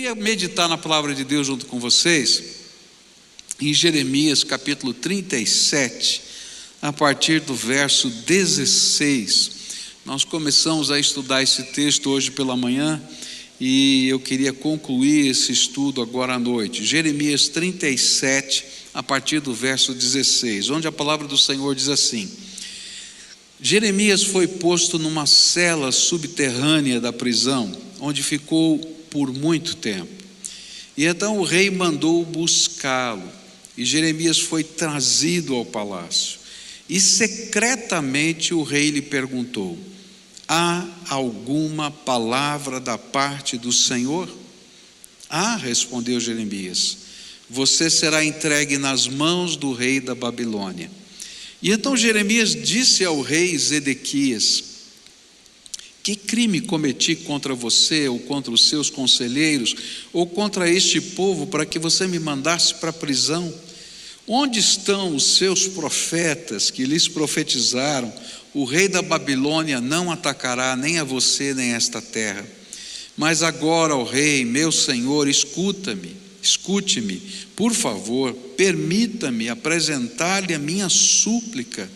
queria meditar na palavra de Deus junto com vocês, em Jeremias capítulo 37, a partir do verso 16. Nós começamos a estudar esse texto hoje pela manhã, e eu queria concluir esse estudo agora à noite. Jeremias 37, a partir do verso 16, onde a palavra do Senhor diz assim: Jeremias foi posto numa cela subterrânea da prisão, onde ficou por muito tempo. E então o rei mandou buscá-lo, e Jeremias foi trazido ao palácio. E secretamente o rei lhe perguntou: há alguma palavra da parte do Senhor? Ah, respondeu Jeremias, você será entregue nas mãos do rei da Babilônia. E então Jeremias disse ao rei Zedequias: que crime cometi contra você, ou contra os seus conselheiros, ou contra este povo, para que você me mandasse para a prisão? Onde estão os seus profetas que lhes profetizaram: o rei da Babilônia não atacará nem a você nem a esta terra? Mas agora, ó rei, meu senhor, escute-me, por favor, permita-me apresentar-lhe a minha súplica.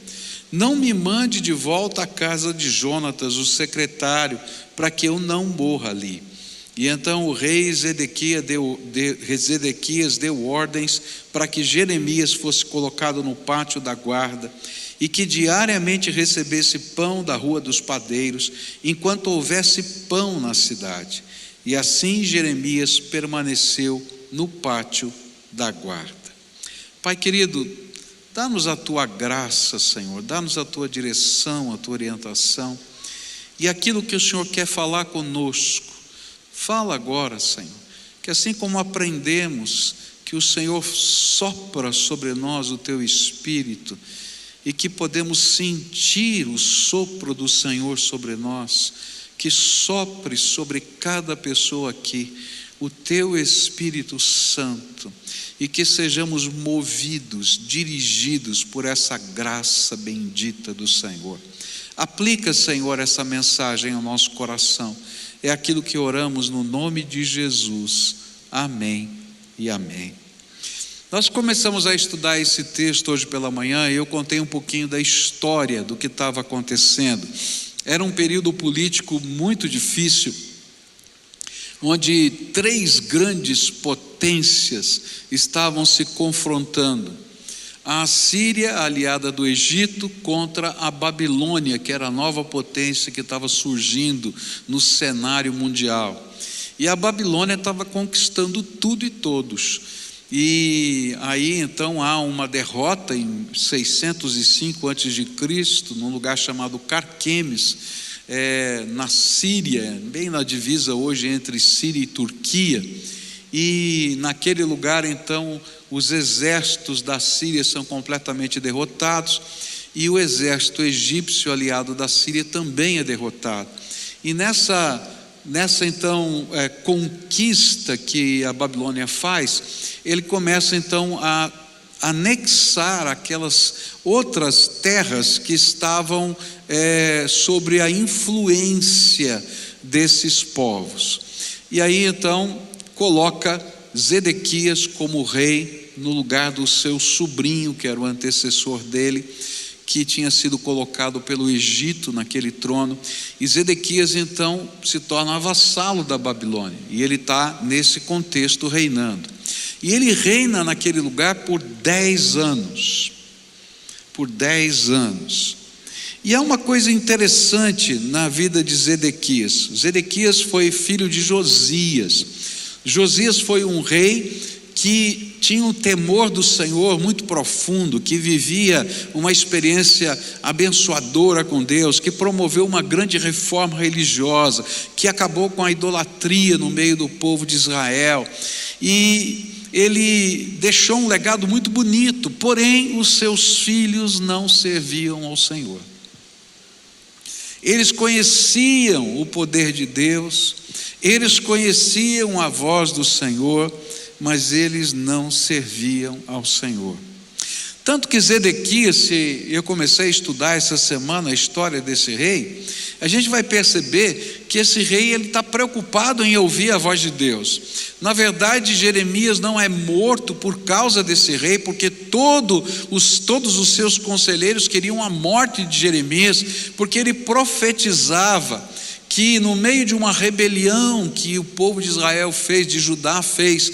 Não me mande de volta à casa de Jonatas, o secretário, para que eu não morra ali. E então o rei Zedequias deu ordens para que Jeremias fosse colocado no pátio da guarda, e que diariamente recebesse pão da rua dos padeiros, enquanto houvesse pão na cidade. E assim Jeremias permaneceu no pátio da guarda. Pai querido, dá-nos a tua graça, Senhor, dá-nos a tua direção, a tua orientação, e aquilo que o Senhor quer falar conosco, fala agora, Senhor, que assim como aprendemos que o Senhor sopra sobre nós o teu Espírito, e que podemos sentir o sopro do Senhor sobre nós, que sopre sobre cada pessoa aqui o teu Espírito Santo, e que sejamos movidos, dirigidos por essa graça bendita do Senhor. Aplica, Senhor, essa mensagem ao nosso coração. É aquilo que oramos no nome de Jesus. Amém e amém. Nós começamos a estudar esse texto hoje pela manhã, e eu contei um pouquinho da história do que estava acontecendo. Era um período político muito difícil, onde três grandes potências estavam se confrontando: a Assíria, aliada do Egito, contra a Babilônia, que era a nova potência que estava surgindo no cenário mundial. E a Babilônia estava conquistando tudo e todos. E aí então há uma derrota em 605 a.C., num lugar chamado Carquemes, na Síria, bem na divisa hoje entre Síria e Turquia. E naquele lugar então os exércitos da Síria são completamente derrotados, e o exército egípcio aliado da Síria também é derrotado. E nessa então conquista que a Babilônia faz, ele começa então a anexar aquelas outras terras que estavam sobre a influência desses povos. E aí então coloca Zedequias como rei no lugar do seu sobrinho, que era o antecessor dele, que tinha sido colocado pelo Egito naquele trono. E Zedequias então se torna vassalo da Babilônia, e ele está nesse contexto reinando. E ele reina naquele lugar por 10 anos. Por 10 anos. E há uma coisa interessante na vida de Zedequias. Zedequias foi filho de Josias. Josias foi um rei que tinha um temor do Senhor muito profundo, que vivia uma experiência abençoadora com Deus, que promoveu uma grande reforma religiosa, que acabou com a idolatria no meio do povo de Israel. E ele deixou um legado muito bonito, porém os seus filhos não serviam ao Senhor. Eles conheciam o poder de Deus, eles conheciam a voz do Senhor, mas eles não serviam ao Senhor. Tanto que Zedequias, se eu comecei a estudar essa semana a história desse rei, a gente vai perceber que esse rei ele está preocupado em ouvir a voz de Deus. Na verdade, Jeremias não é morto por causa desse rei, porque todos os seus conselheiros queriam a morte de Jeremias, porque ele profetizava que no meio de uma rebelião que o povo de Israel fez, de Judá fez,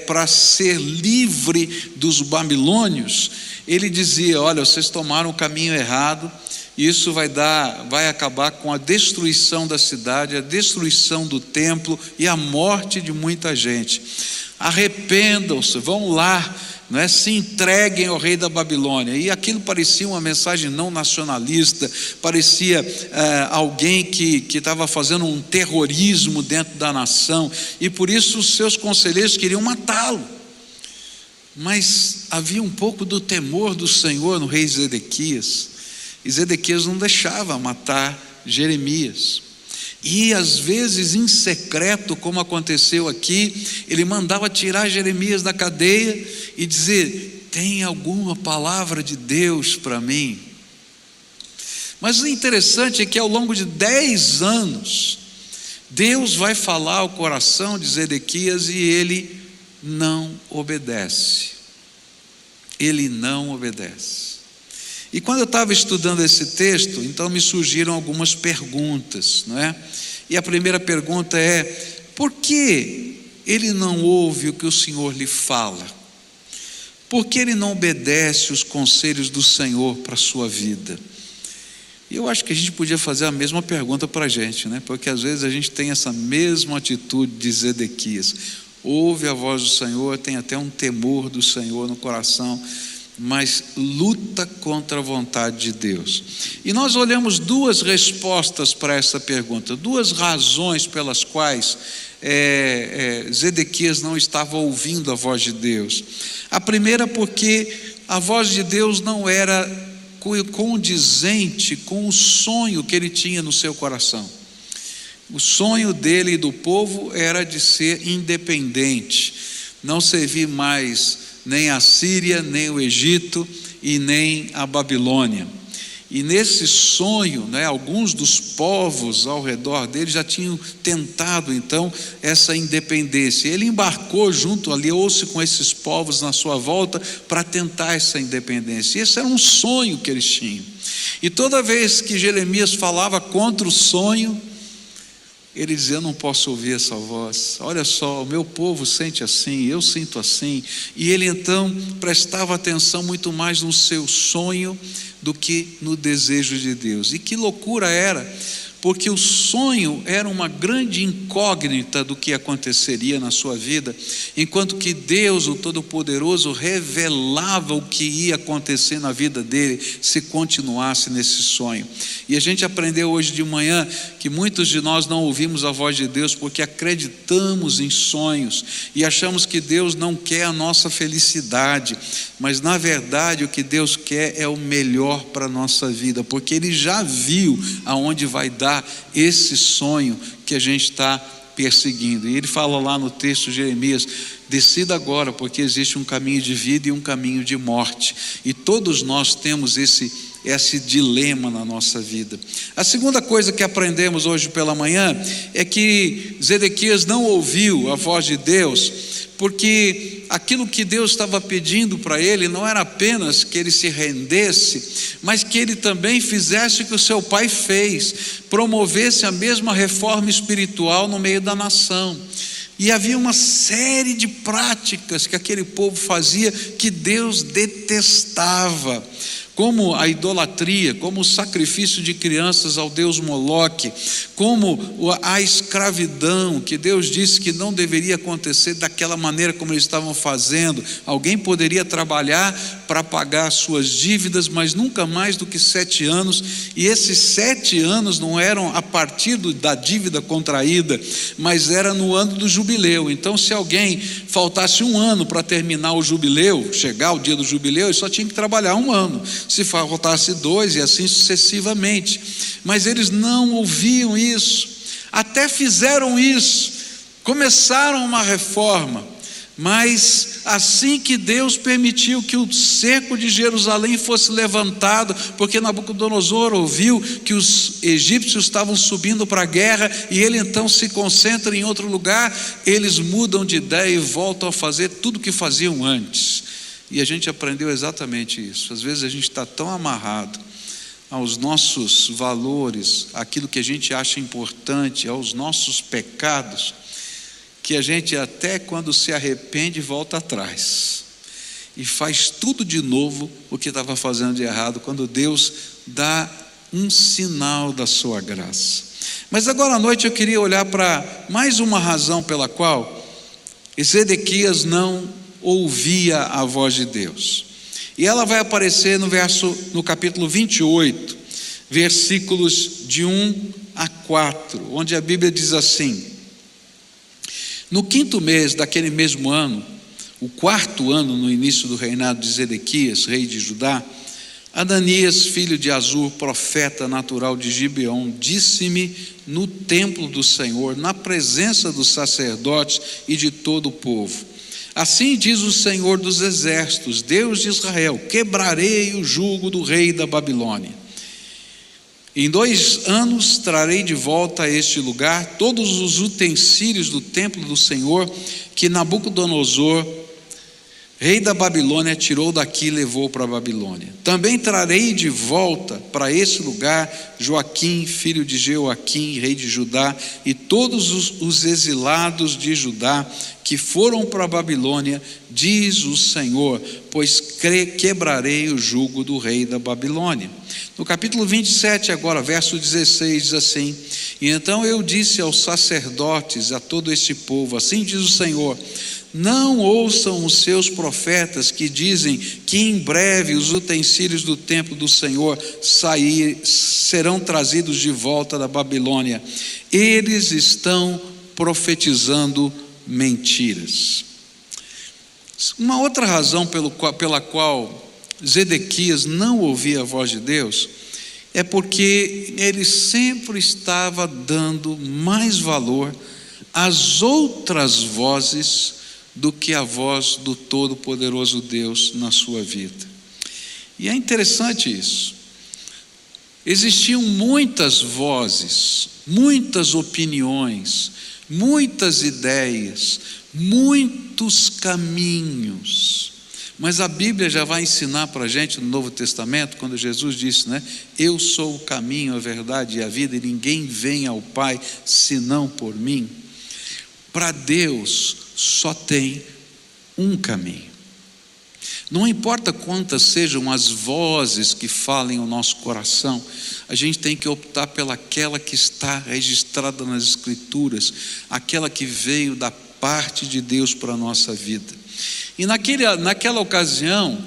para ser livre dos babilônios, ele dizia: olha, vocês tomaram o caminho errado, isso vai acabar com a destruição da cidade, a destruição do templo e a morte de muita gente. Arrependam-se, vão lá, não é? Se entreguem ao rei da Babilônia. E aquilo parecia uma mensagem não nacionalista, parecia alguém que estava fazendo um terrorismo dentro da nação, e por isso os seus conselheiros queriam matá-lo. Mas havia um pouco do temor do Senhor no rei Zedequias, e Zedequias não deixava matar Jeremias. E às vezes em secreto, como aconteceu aqui, ele mandava tirar Jeremias da cadeia e dizer: tem alguma palavra de Deus para mim? Mas o interessante é que ao longo de 10 anos, Deus vai falar ao coração de Zedequias e ele não obedece. Ele não obedece. E quando eu estava estudando esse texto, então me surgiram algumas perguntas, não é? E a primeira pergunta é: por que ele não ouve o que o Senhor lhe fala? Por que ele não obedece os conselhos do Senhor para a sua vida? E eu acho que a gente podia fazer a mesma pergunta para a gente, né? Porque às vezes a gente tem essa mesma atitude de Zedequias. Ouve a voz do Senhor, tem até um temor do Senhor no coração, mas luta contra a vontade de Deus. E nós olhamos duas respostas para essa pergunta, duas razões pelas quais Zedequias não estava ouvindo a voz de Deus. A primeira, porque a voz de Deus não era condizente com o sonho que ele tinha no seu coração. O sonho dele e do povo era de ser independente, não servir mais nem a Síria, nem o Egito e nem a Babilônia. E nesse sonho, né, alguns dos povos ao redor dele já tinham tentado então essa independência. Ele embarcou junto, aliou-se com esses povos na sua volta para tentar essa independência. E esse era um sonho que eles tinham. E toda vez que Jeremias falava contra o sonho, ele dizia: eu não posso ouvir essa voz, olha só, o meu povo sente assim, eu sinto assim. E ele então prestava atenção muito mais no seu sonho do que no desejo de Deus. E que loucura era, porque o sonho era uma grande incógnita do que aconteceria na sua vida, enquanto que Deus, o Todo-Poderoso, revelava o que ia acontecer na vida dele se continuasse nesse sonho. E a gente aprendeu hoje de manhã que muitos de nós não ouvimos a voz de Deus porque acreditamos em sonhos e achamos que Deus não quer a nossa felicidade, mas na verdade o que Deus quer é o melhor para a nossa vida, porque Ele já viu aonde vai dar esse sonho que a gente está perseguindo. E ele fala lá no texto de Jeremias: decida agora, porque existe um caminho de vida e um caminho de morte, e todos nós temos esse dilema na nossa vida. A segunda coisa que aprendemos hoje pela manhã é que Zedequias não ouviu a voz de Deus, porque aquilo que Deus estava pedindo para ele não era apenas que ele se rendesse, mas que ele também fizesse o que o seu pai fez, promovesse a mesma reforma espiritual no meio da nação. E havia uma série de práticas que aquele povo fazia que Deus detestava, como a idolatria, como o sacrifício de crianças ao deus Moloque, como a escravidão, que Deus disse que não deveria acontecer daquela maneira como eles estavam fazendo. Alguém poderia trabalhar para pagar suas dívidas, mas nunca mais do que 7 anos, e esses 7 anos não eram a partir da dívida contraída, mas era no ano do jubileu. Então, se alguém faltasse 1 ano para terminar o jubileu, chegar o dia do jubileu, ele só tinha que trabalhar 1 ano. Se faltasse 2 e assim sucessivamente. Mas eles não ouviam isso, até fizeram isso, começaram uma reforma, Mas assim que Deus permitiu que o cerco de Jerusalém fosse levantado, porque Nabucodonosor ouviu que os egípcios estavam subindo para a guerra, e ele então se concentra em outro lugar, eles mudam de ideia e voltam a fazer tudo o que faziam antes. E a gente aprendeu exatamente isso. Às vezes a gente está tão amarrado aos nossos valores, aquilo que a gente acha importante, aos nossos pecados, que a gente até quando se arrepende volta atrás e faz tudo de novo o que estava fazendo de errado, quando Deus dá um sinal da sua graça. Mas agora à noite eu queria olhar para mais uma razão pela qual Zedequias não ouvia a voz de Deus, e ela vai aparecer no capítulo 28, versículos de 1 a 4, onde a Bíblia diz assim: no 5º mês daquele mesmo ano, o 4º ano no início do reinado de Zedequias, rei de Judá, Ananias, filho de Azur, profeta natural de Gibeon, disse-me no templo do Senhor, na presença dos sacerdotes e de todo o povo: assim diz o Senhor dos exércitos, Deus de Israel, quebrarei o jugo do rei da Babilônia. Em 2 anos trarei de volta a este lugar todos os utensílios do templo do Senhor que Nabucodonosor, rei da Babilônia, tirou daqui e levou para a Babilônia. Também trarei de volta para esse lugar Joaquim, filho de Jeoaquim, rei de Judá, e todos os exilados de Judá que foram para a Babilônia, diz o Senhor, pois quebrarei o jugo do rei da Babilônia. No capítulo 27 agora, verso 16, diz assim: e então eu disse aos sacerdotes, a todo este povo, assim diz o Senhor: não ouçam os seus profetas que dizem que em breve os utensílios do templo do Senhor serão trazidos de volta da Babilônia. Eles estão profetizando mentiras. Uma outra razão pela qual Zedequias não ouvia a voz de Deus é porque ele sempre estava dando mais valor às outras vozes do que a voz do Todo-Poderoso Deus na sua vida. E é interessante isso. Existiam muitas vozes, muitas opiniões, muitas ideias, muitos caminhos. Mas a Bíblia já vai ensinar para a gente no Novo Testamento, quando Jesus disse, né? Eu sou o caminho, a verdade e a vida, e ninguém vem ao Pai senão por mim. Para Deus só tem um caminho. Não importa quantas sejam as vozes que falem o nosso coração, a gente tem que optar pelaquela que está registrada nas Escrituras, aquela que veio da parte de Deus para a nossa vida. E naquela ocasião,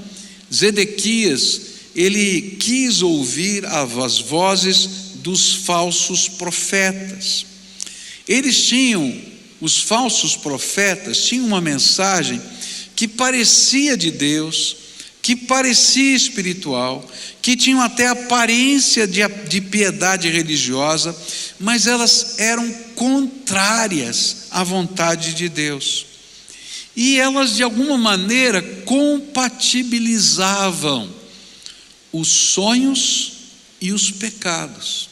Zedequias, ele quis ouvir as vozes dos falsos profetas. Os falsos profetas tinham uma mensagem que parecia de Deus, que parecia espiritual, que tinham até aparência de piedade religiosa, mas elas eram contrárias à vontade de Deus. E elas de alguma maneira compatibilizavam os sonhos e os pecados.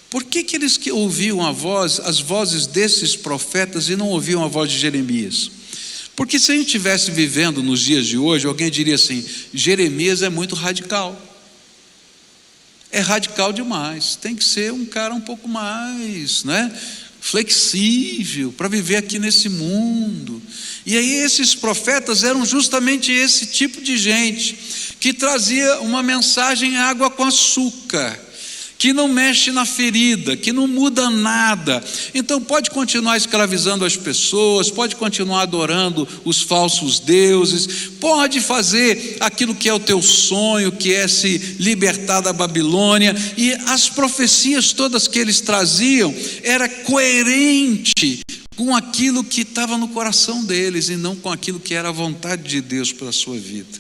Por que eles ouviam as vozes desses profetas e não ouviam a voz de Jeremias? Porque se a gente estivesse vivendo nos dias de hoje, alguém diria assim: Jeremias é muito radical. É radical demais, tem que ser um cara um pouco mais, flexível para viver aqui nesse mundo. E aí esses profetas eram justamente esse tipo de gente que trazia uma mensagem água com açúcar, que não mexe na ferida, que não muda nada. Então pode continuar escravizando as pessoas, pode continuar adorando os falsos deuses, pode fazer aquilo que é o teu sonho, que é se libertar da Babilônia. E as profecias todas que eles traziam era coerente com aquilo que estava no coração deles e não com aquilo que era a vontade de Deus para a sua vida.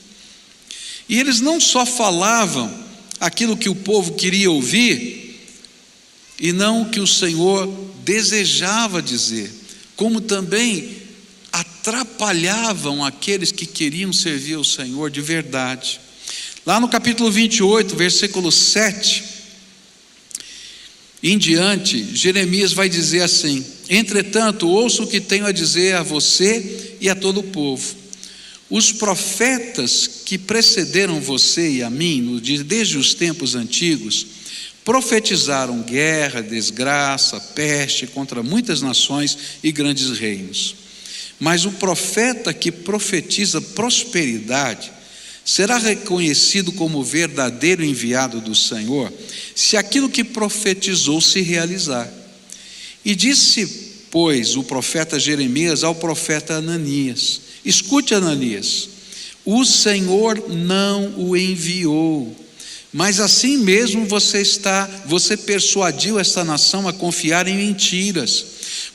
E eles não só falavam aquilo que o povo queria ouvir e não o que o Senhor desejava dizer, como também atrapalhavam aqueles que queriam servir ao Senhor de verdade. Lá no capítulo 28, versículo 7 em diante, Jeremias vai dizer assim: entretanto, ouço o que tenho a dizer a você e a todo o povo. Os profetas que precederam você e a mim, desde os tempos antigos, profetizaram guerra, desgraça, peste contra muitas nações e grandes reinos. Mas o profeta que profetiza prosperidade será reconhecido como verdadeiro enviado do Senhor, se aquilo que profetizou se realizar. E disse, pois, o profeta Jeremias ao profeta Ananias: escute, Ananias, o Senhor não o enviou, mas assim mesmo você persuadiu esta nação a confiar em mentiras.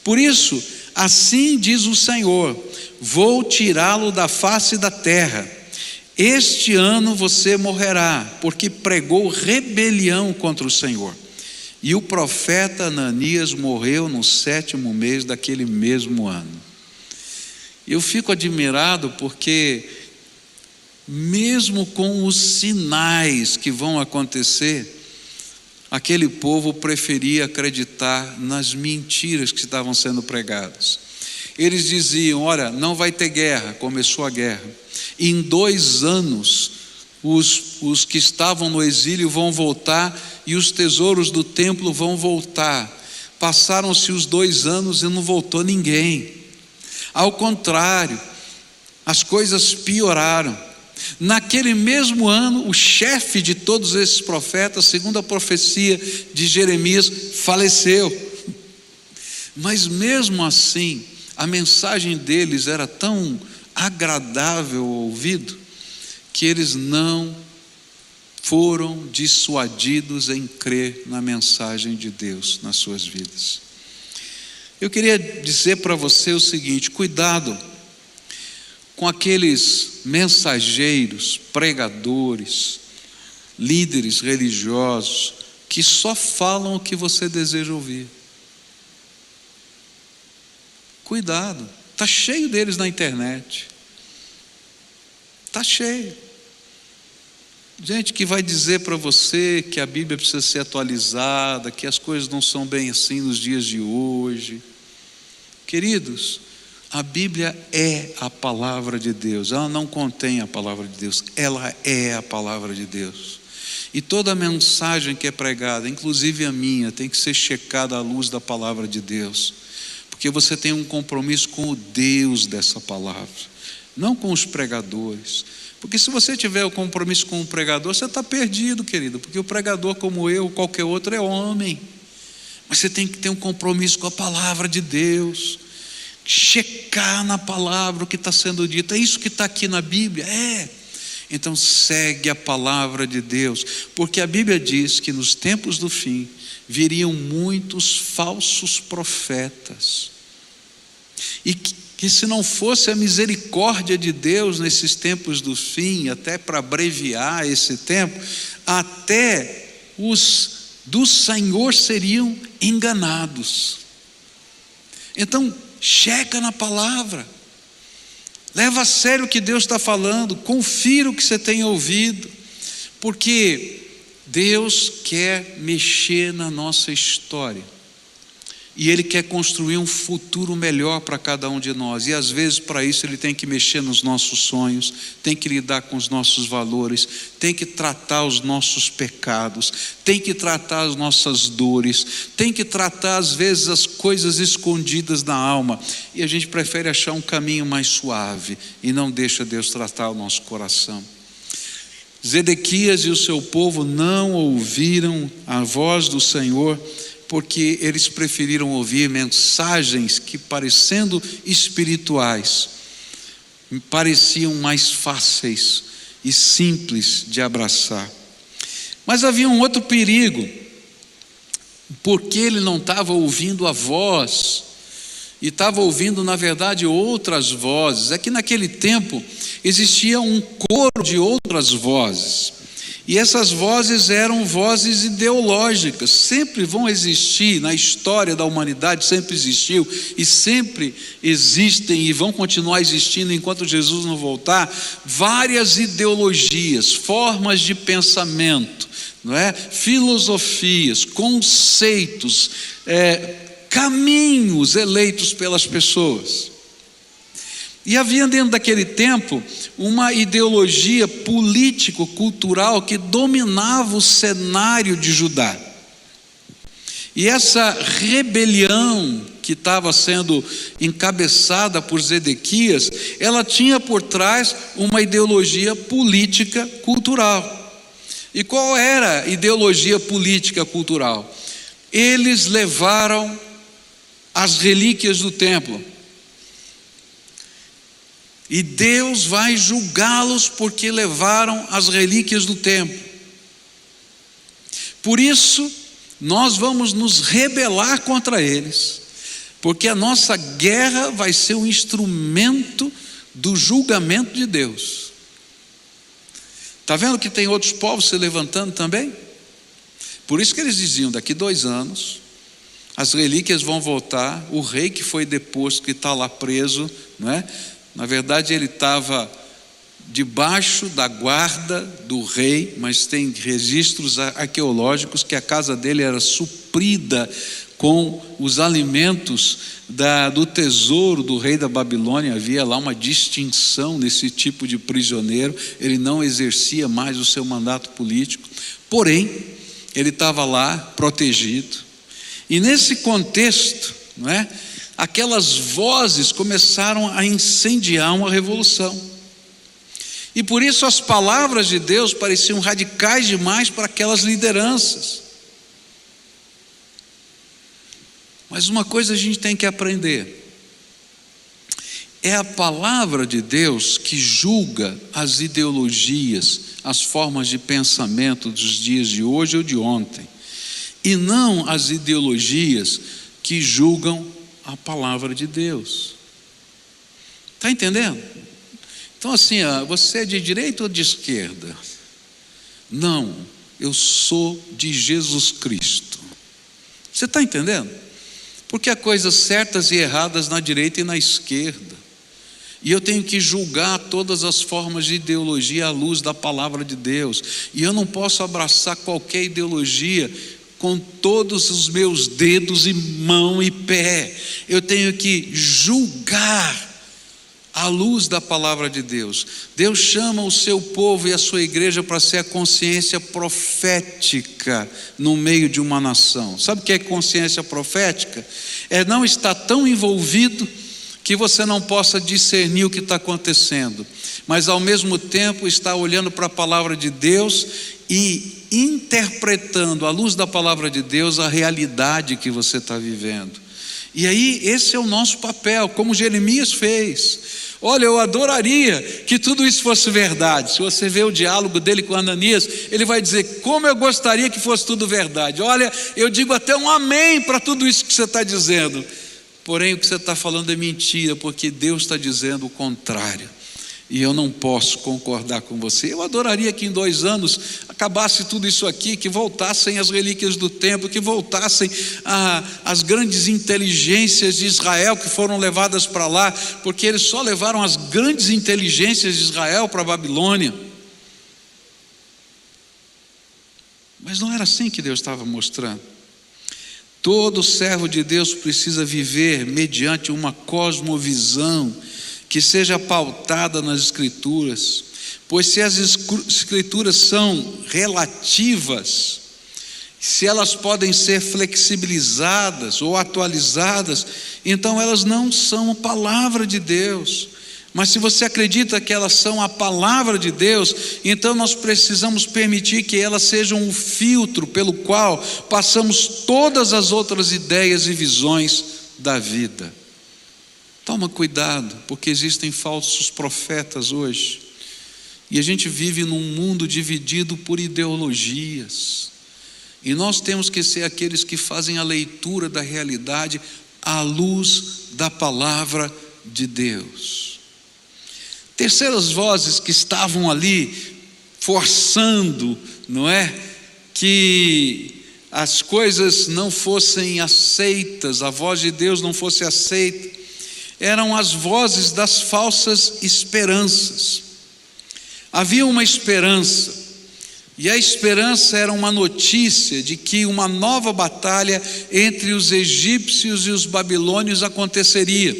Por isso, assim diz o Senhor: vou tirá-lo da face da terra. Este ano você morrerá, porque pregou rebelião contra o Senhor. E o profeta Ananias morreu no 7º mês daquele mesmo ano. Eu fico admirado porque, mesmo com os sinais que vão acontecer, aquele povo preferia acreditar nas mentiras que estavam sendo pregadas. Eles diziam: olha, não vai ter guerra. Começou a guerra. Em 2 anos, os que estavam no exílio vão voltar e os tesouros do templo vão voltar. Passaram-se os 2 anos e não voltou ninguém. Ao contrário, as coisas pioraram. Naquele mesmo ano, o chefe de todos esses profetas, segundo a profecia de Jeremias, faleceu. Mas mesmo assim, a mensagem deles era tão agradável ao ouvido, que eles não foram dissuadidos em crer na mensagem de Deus nas suas vidas. Eu queria dizer para você o seguinte: cuidado com aqueles mensageiros, pregadores, líderes religiosos que só falam o que você deseja ouvir. Cuidado, está cheio deles na internet. Está cheio. Gente que vai dizer para você que a Bíblia precisa ser atualizada, que as coisas não são bem assim nos dias de hoje. Queridos, a Bíblia é a palavra de Deus. Ela não contém a palavra de Deus, ela é a palavra de Deus. E toda mensagem que é pregada, inclusive a minha, tem que ser checada à luz da palavra de Deus. Porque você tem um compromisso com o Deus dessa palavra, não com os pregadores. Porque se você tiver o compromisso com o pregador, você está perdido, querido. Porque o pregador, como eu, qualquer outro, é homem. Mas você tem que ter um compromisso com a palavra de Deus. Checar na palavra o que está sendo dito. É isso que está aqui na Bíblia? É. Então segue a palavra de Deus. Porque a Bíblia diz que nos tempos do fim viriam muitos falsos profetas. E que se não fosse a misericórdia de Deus nesses tempos do fim, até para abreviar esse tempo, até os do Senhor seriam enganados. Então, checa na palavra, leva a sério o que Deus está falando, confira o que você tem ouvido, porque Deus quer mexer na nossa história, e Ele quer construir um futuro melhor para cada um de nós, e às vezes para isso Ele tem que mexer nos nossos sonhos, tem que lidar com os nossos valores, tem que tratar os nossos pecados, tem que tratar as nossas dores, tem que tratar às vezes as coisas escondidas na alma, e a gente prefere achar um caminho mais suave, e não deixa Deus tratar o nosso coração. Zedequias e o seu povo não ouviram a voz do Senhor, porque eles preferiram ouvir mensagens que, parecendo espirituais, pareciam mais fáceis e simples de abraçar. Mas havia um outro perigo, porque ele não estava ouvindo a voz, e estava ouvindo, na verdade, outras vozes. É que naquele tempo existia um coro de outras vozes, E essas vozes eram vozes ideológicas, sempre vão existir na história da humanidade, sempre existiu e sempre existem e vão continuar existindo enquanto Jesus não voltar, várias ideologias, formas de pensamento, não é? Filosofias, conceitos, caminhos eleitos pelas pessoas. E havia dentro daquele tempo uma ideologia político-cultural que dominava o cenário de Judá. E essa rebelião que estava sendo encabeçada por Zedequias, ela tinha por trás uma ideologia política cultural. E qual era a ideologia política cultural? Eles levaram as relíquias do templo. E Deus vai julgá-los porque levaram as relíquias do templo. Por isso, nós vamos nos rebelar contra eles, porque a nossa guerra vai ser um instrumento do julgamento de Deus. Está vendo que tem outros povos se levantando também? Por isso que eles diziam, daqui 2 anos, as relíquias vão voltar, o rei que foi deposto, que está lá preso, não é? Na verdade ele estava debaixo da guarda do rei, mas tem registros arqueológicos que a casa dele era suprida com os alimentos do tesouro do rei da Babilônia. Havia lá uma distinção nesse tipo de prisioneiro, ele não exercia mais o seu mandato político, porém ele estava lá protegido. E nesse contexto, não é? Aquelas vozes começaram a incendiar uma revolução. E por isso as palavras de Deus pareciam radicais demais para aquelas lideranças. Mas uma coisa a gente tem que aprender: é a palavra de Deus que julga as ideologias, as formas de pensamento dos dias de hoje ou de ontem, e não as ideologias que julgam a palavra de Deus. Está entendendo? Então assim, você é de direita ou de esquerda? Não, eu sou de Jesus Cristo. Você está entendendo? Porque há coisas certas e erradas na direita e na esquerda, e eu tenho que julgar todas as formas de ideologia à luz da palavra de Deus, e eu não posso abraçar qualquer ideologia com todos os meus dedos e mão e pé. Eu tenho que julgar à luz da palavra de Deus. Deus chama o seu povo e a sua igreja para ser a consciência profética no meio de uma nação. Sabe o que é consciência profética? É não estar tão envolvido que você não possa discernir o que está acontecendo, mas ao mesmo tempo estar olhando para a palavra de Deus e interpretando à luz da palavra de Deus a realidade que você está vivendo. E aí esse é o nosso papel, como Jeremias fez. Olha, eu adoraria que tudo isso fosse verdade. Se você vê o diálogo dele com Ananias, ele vai dizer: como eu gostaria que fosse tudo verdade. Olha, eu digo até um amém para tudo isso que você está dizendo, porém o que você está falando é mentira, porque Deus está dizendo o contrário, e eu não posso concordar com você. Eu adoraria que em 2 anos acabasse tudo isso aqui, que voltassem as relíquias do templo, que voltassem as grandes inteligências de Israel que foram levadas para lá, porque eles só levaram as grandes inteligências de Israel para a Babilônia. Mas não era assim que Deus estava mostrando. Todo servo de Deus precisa viver mediante uma cosmovisão que seja pautada nas Escrituras, pois se as Escrituras são relativas, se elas podem ser flexibilizadas ou atualizadas, então elas não são a palavra de Deus. Mas se você acredita que elas são a palavra de Deus, então nós precisamos permitir que elas sejam um filtro pelo qual passamos todas as outras ideias e visões da vida. Toma cuidado, porque existem falsos profetas hoje, e a gente vive num mundo dividido por ideologias, e nós temos que ser aqueles que fazem a leitura da realidade à luz da palavra de Deus. Terceiras vozes que estavam ali forçando, não é? Que as coisas não fossem aceitas, a voz de Deus não fosse aceita, eram as vozes das falsas esperanças. Havia uma esperança, e a esperança era uma notícia de que uma nova batalha entre os egípcios e os babilônios aconteceria,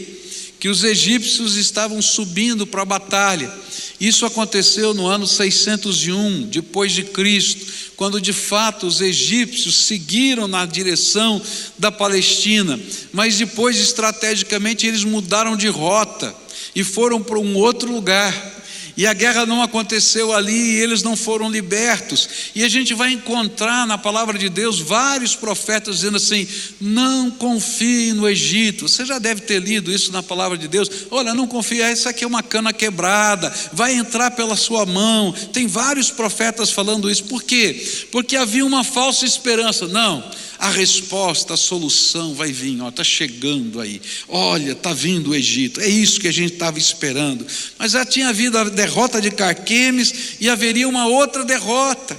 que os egípcios estavam subindo para a batalha. Isso aconteceu no ano 601 depois de Cristo, quando de fato os egípcios seguiram na direção da Palestina, mas depois estrategicamente eles mudaram de rota e foram para um outro lugar. E a guerra não aconteceu ali e eles não foram libertos. E a gente vai encontrar na palavra de Deus vários profetas dizendo assim: não confie no Egito. Você já deve ter lido isso na palavra de Deus. Olha, não confie, essa aqui é uma cana quebrada, vai entrar pela sua mão. Tem vários profetas falando isso. Por quê? Porque havia uma falsa esperança. Não, a resposta, a solução vai vir, está chegando aí. Olha, está vindo o Egito. É isso que a gente estava esperando. Mas já tinha havido a derrota de Carquemes e haveria uma outra derrota.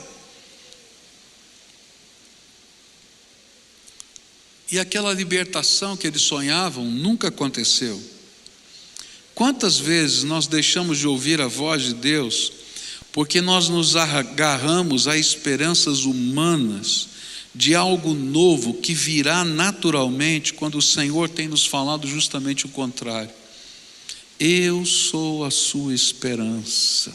E aquela libertação que eles sonhavam nunca aconteceu. Quantas vezes nós deixamos de ouvir a voz de Deus porque nós nos agarramos a esperanças humanas de algo novo que virá naturalmente, quando o Senhor tem nos falado justamente o contrário. Eu sou a sua esperança,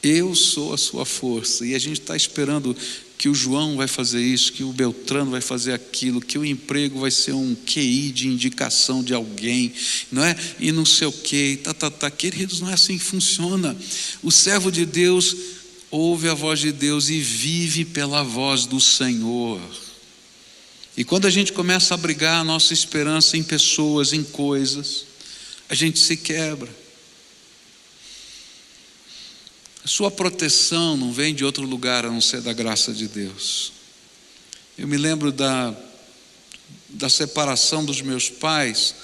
eu sou a sua força. E a gente está esperando que o João vai fazer isso, que o Beltrano vai fazer aquilo, que o emprego vai ser um QI de indicação de alguém, não é? E não sei o quê, Queridos, não é assim que funciona. O servo de Deus ouve a voz de Deus e vive pela voz do Senhor. E quando a gente começa a abrigar a nossa esperança em pessoas, em coisas, a gente se quebra. A sua proteção não vem de outro lugar a não ser da graça de Deus. Eu me lembro da separação dos meus pais,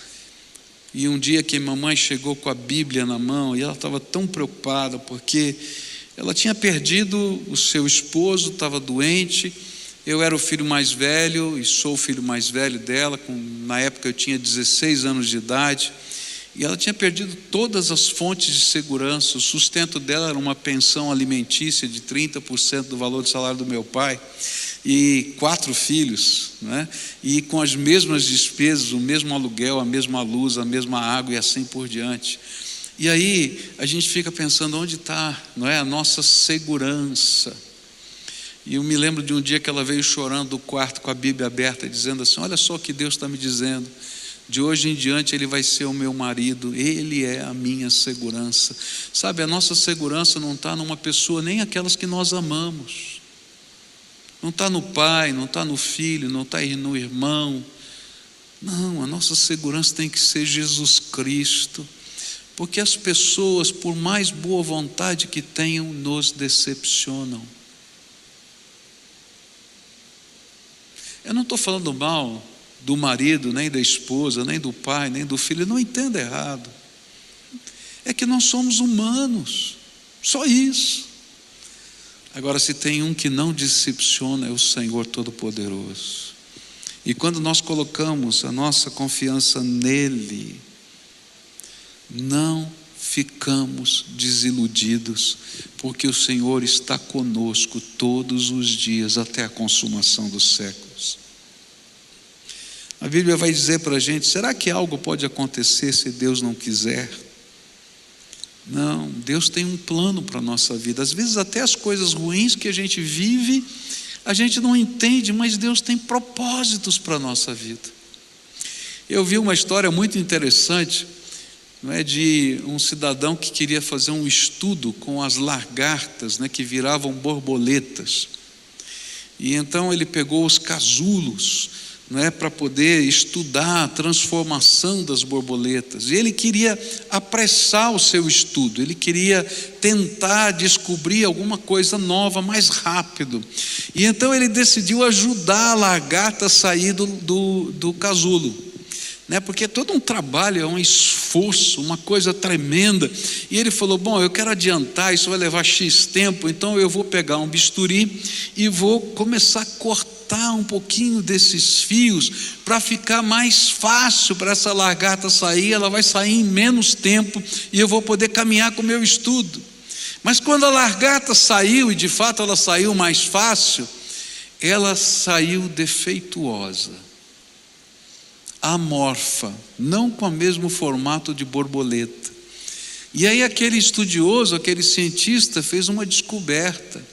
e um dia que mamãe chegou com a Bíblia na mão, e ela estava tão preocupada, porque ela tinha perdido o seu esposo, estava doente. Eu era o filho mais velho e sou o filho mais velho dela. Na época eu tinha 16 anos de idade. E ela tinha perdido todas as fontes de segurança. O sustento dela era uma pensão alimentícia de 30% do valor do salário do meu pai. E 4 filhos, né? E com as mesmas despesas, o mesmo aluguel, a mesma luz, a mesma água e assim por diante. E aí a gente fica pensando, onde está, não é, a nossa segurança? E eu me lembro de um dia que ela veio chorando do quarto com a Bíblia aberta, dizendo assim: olha só o que Deus está me dizendo, de hoje em diante Ele vai ser o meu marido, Ele é a minha segurança. Sabe, a nossa segurança não está numa pessoa, nem aquelas que nós amamos, não está no pai, não está no filho, não está no irmão. Não, a nossa segurança tem que ser Jesus Cristo. Porque as pessoas, por mais boa vontade que tenham, nos decepcionam. Eu não estou falando mal do marido, nem da esposa, nem do pai, nem do filho, não entenda errado. É que nós somos humanos, só isso. Agora, se tem um que não decepciona, é o Senhor Todo-Poderoso. E quando nós colocamos a nossa confiança nele, não ficamos desiludidos, porque o Senhor está conosco todos os dias até a consumação dos séculos. A Bíblia vai dizer para a gente: será que algo pode acontecer se Deus não quiser? Não, Deus tem um plano para a nossa vida. Às vezes até as coisas ruins que a gente vive, a gente não entende, mas Deus tem propósitos para a nossa vida. Eu vi uma história muito interessante, não é, de um cidadão que queria fazer um estudo com as lagartas, né, que viravam borboletas. E então ele pegou os casulos, não é, para poder estudar a transformação das borboletas. E ele queria apressar o seu estudo, ele queria tentar descobrir alguma coisa nova mais rápido. E então ele decidiu ajudar a lagarta a sair do casulo. né? Porque é todo um trabalho, é um esforço, uma coisa tremenda. E ele falou: bom, eu quero adiantar, isso vai levar X tempo, então eu vou pegar um bisturi e vou começar a cortar um pouquinho desses fios para ficar mais fácil para essa largata sair. Ela vai sair em menos tempo e eu vou poder caminhar com o meu estudo. Mas quando a largata saiu, e de fato ela saiu mais fácil, ela saiu defeituosa, amorfa, não com o mesmo formato de borboleta. E aí aquele estudioso, aquele cientista fez uma descoberta,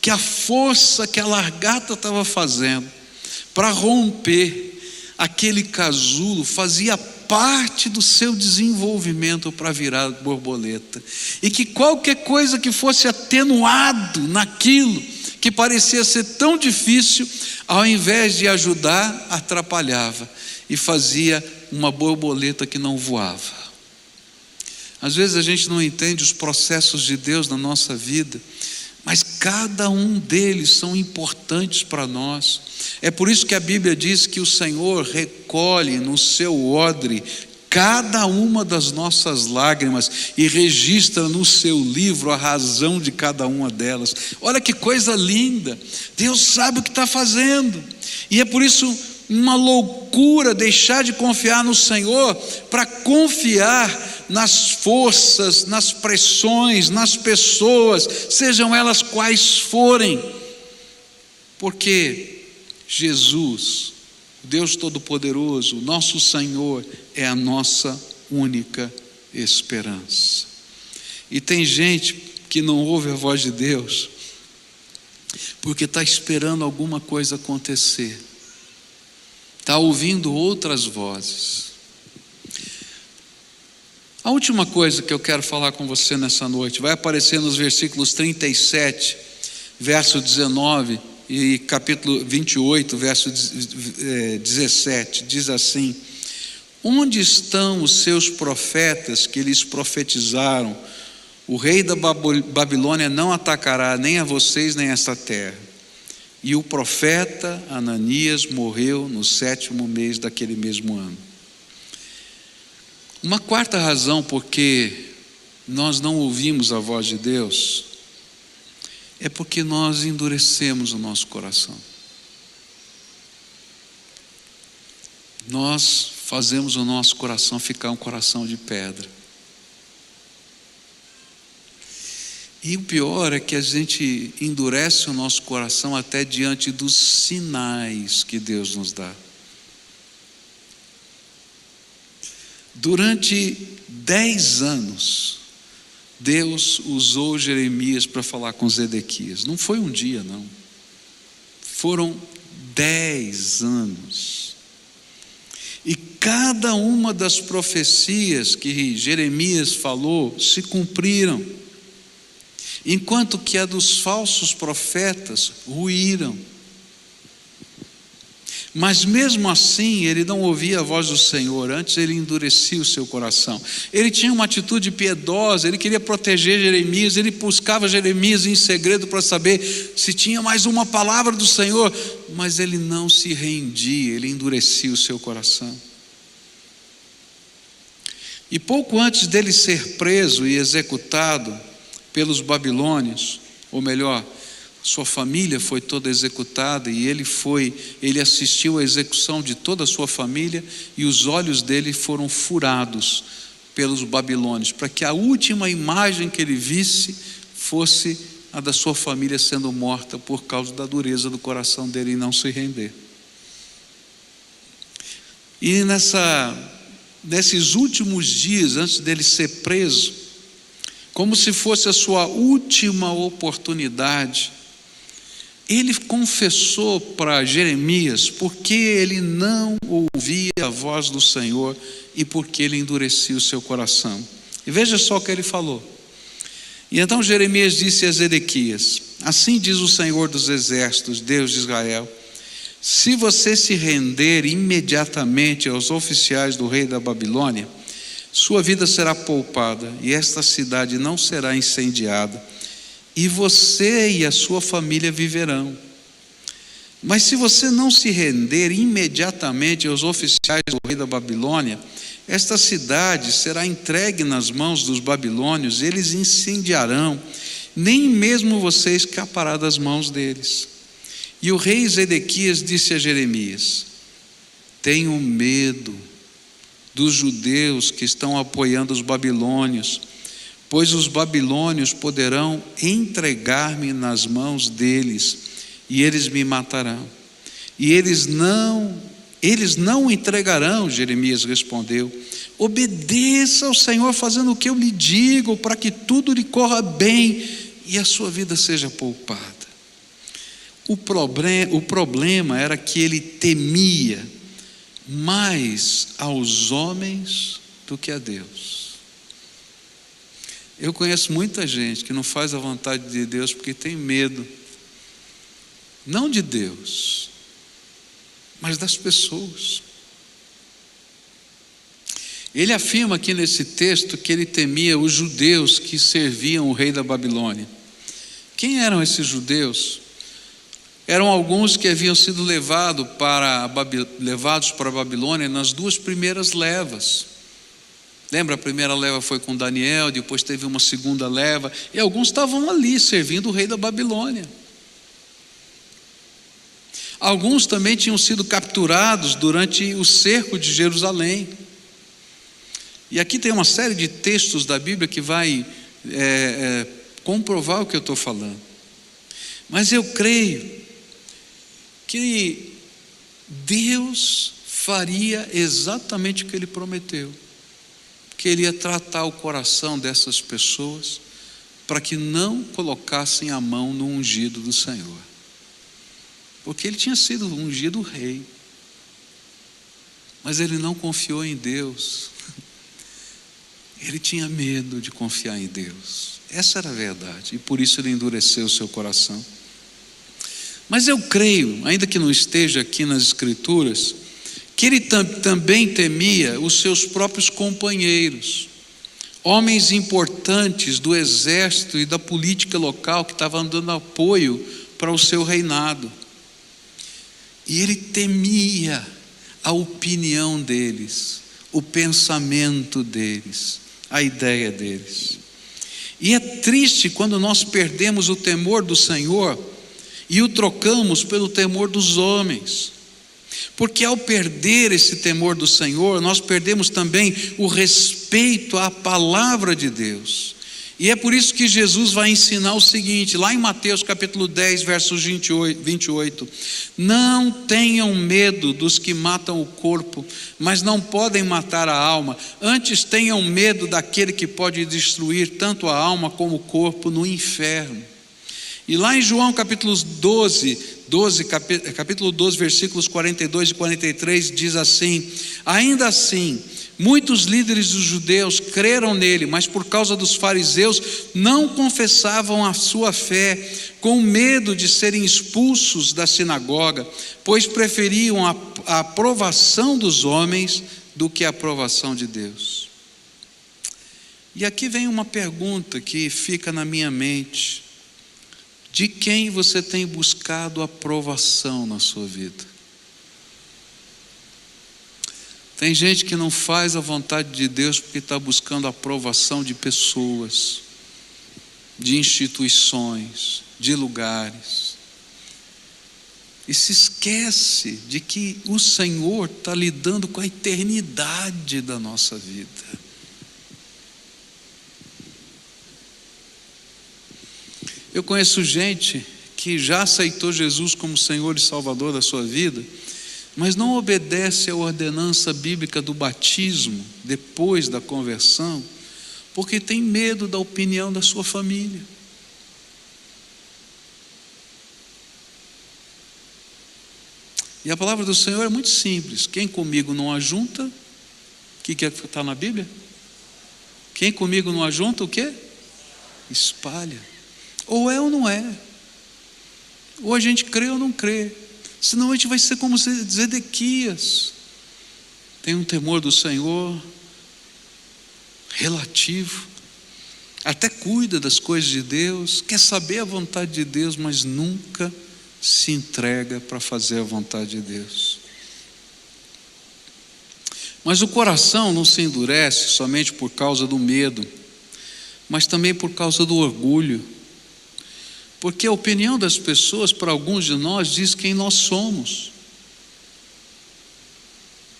que a força que a largata estava fazendo para romper aquele casulo fazia parte do seu desenvolvimento para virar borboleta, e que qualquer coisa que fosse atenuado naquilo que parecia ser tão difícil, ao invés de ajudar, atrapalhava e fazia uma borboleta que não voava. Às vezes a gente não entende os processos de Deus na nossa vida, mas cada um deles são importantes para nós. É por isso que a Bíblia diz que o Senhor recolhe no seu odre cada uma das nossas lágrimas e registra no seu livro a razão de cada uma delas. Olha que coisa linda! Deus sabe o que está fazendo, e é por isso uma loucura deixar de confiar no Senhor para confiar nas forças, nas pressões, nas pessoas, sejam elas quais forem, porque Jesus, Deus Todo-Poderoso, nosso Senhor, é a nossa única esperança. E tem gente que não ouve a voz de Deus porque está esperando alguma coisa acontecer, está ouvindo outras vozes. A última coisa que eu quero falar com você nessa noite vai aparecer nos versículos 37, verso 19, e capítulo 28, verso 17, diz assim: onde estão os seus profetas que lhes profetizaram? O rei da Babilônia não atacará nem a vocês nem a esta terra. E o profeta Ananias morreu no 7º mês daquele mesmo ano. Uma quarta razão porque nós não ouvimos a voz de Deus é porque nós endurecemos o nosso coração. Nós fazemos o nosso coração ficar um coração de pedra. E o pior é que a gente endurece o nosso coração até diante dos sinais que Deus nos dá. Durante 10 anos, Deus usou Jeremias para falar com Zedequias. Não foi um dia, não. Foram 10 anos. E cada uma das profecias que Jeremias falou se cumpriram, enquanto que a dos falsos profetas ruíram. Mas mesmo assim ele não ouvia a voz do Senhor, antes ele endurecia o seu coração. Ele tinha uma atitude piedosa, ele queria proteger Jeremias, ele buscava Jeremias em segredo para saber se tinha mais uma palavra do Senhor, mas ele não se rendia, ele endurecia o seu coração. E pouco antes dele ser preso e executado pelos babilônios, ou melhor, sua família foi toda executada, e ele assistiu à execução de toda a sua família, e os olhos dele foram furados pelos babilônios, para que a última imagem que ele visse fosse a da sua família sendo morta por causa da dureza do coração dele em não se render. E nesses últimos dias, antes dele ser preso, como se fosse a sua última oportunidade, ele confessou para Jeremias porque ele não ouvia a voz do Senhor e porque ele endurecia o seu coração. E veja só o que ele falou. E então Jeremias disse a Zedequias: assim diz o Senhor dos exércitos, Deus de Israel: se você se render imediatamente aos oficiais do rei da Babilônia, sua vida será poupada e esta cidade não será incendiada, e você e a sua família viverão. Mas se você não se render imediatamente aos oficiais do rei da Babilônia, esta cidade será entregue nas mãos dos babilônios, eles incendiarão, nem mesmo você escapará das mãos deles. E o rei Zedequias disse a Jeremias: tenho medo dos judeus que estão apoiando os babilônios, pois os babilônios poderão entregar-me nas mãos deles, e eles me matarão. E eles não o entregarão. Jeremias respondeu: obedeça ao Senhor fazendo o que eu lhe digo, para que tudo lhe corra bem e a sua vida seja poupada. O problema era que ele temia mais aos homens do que a Deus. Eu conheço muita gente que não faz a vontade de Deus porque tem medo, não de Deus, mas das pessoas. Ele afirma aqui nesse texto que ele temia os judeus que serviam o rei da Babilônia. Quem eram esses judeus? Eram alguns que haviam sido levados para a Babilônia nas duas primeiras levas. Lembra, a primeira leva foi com Daniel, depois teve uma segunda leva, e alguns estavam ali servindo o rei da Babilônia. Alguns também tinham sido capturados durante o cerco de Jerusalém. E aqui tem uma série de textos da Bíblia que vai comprovar o que eu estou falando. Mas eu creio que Deus faria exatamente o que Ele prometeu, que Ele ia tratar o coração dessas pessoas para que não colocassem a mão no ungido do Senhor, porque ele tinha sido ungido rei, mas ele não confiou em Deus. Ele tinha medo de confiar em Deus, essa era a verdade, e por isso ele endureceu o seu coração. Mas eu creio, ainda que não esteja aqui nas Escrituras, que ele também temia os seus próprios companheiros, homens importantes do exército e da política local que estavam dando apoio para o seu reinado. E ele temia a opinião deles, o pensamento deles, a ideia deles. E é triste quando nós perdemos o temor do Senhor e o trocamos pelo temor dos homens, porque ao perder esse temor do Senhor, nós perdemos também o respeito à palavra de Deus. E é por isso que Jesus vai ensinar o seguinte, lá em Mateus capítulo 10, versos 28, não tenham medo dos que matam o corpo, mas não podem matar a alma, antes tenham medo daquele que pode destruir tanto a alma como o corpo no inferno. E lá em João capítulo 12, versículos 42 e 43, diz assim: ainda assim, muitos líderes dos judeus creram nele, mas por causa dos fariseus não confessavam a sua fé, com medo de serem expulsos da sinagoga, pois preferiam a aprovação dos homens do que a aprovação de Deus. E aqui vem uma pergunta que fica na minha mente: de quem você tem buscado aprovação na sua vida? Tem gente que não faz a vontade de Deus porque está buscando a aprovação de pessoas, de instituições, de lugares, e se esquece de que o Senhor está lidando com a eternidade da nossa vida. Eu conheço gente que já aceitou Jesus como Senhor e Salvador da sua vida, mas não obedece à ordenança bíblica do batismo depois da conversão, porque tem medo da opinião da sua família. E a palavra do Senhor é muito simples: quem comigo não ajunta, o que está na Bíblia? Quem comigo não ajunta, o quê? Espalha. Ou é ou não é, ou a gente crê ou não crê, senão a gente vai ser como Zedequias. Tem um temor do Senhor relativo, até cuida das coisas de Deus, quer saber a vontade de Deus, mas nunca se entrega para fazer a vontade de Deus. Mas o coração não se endurece somente por causa do medo, mas também por causa do orgulho. Porque a opinião das pessoas, para alguns de nós, diz quem nós somos.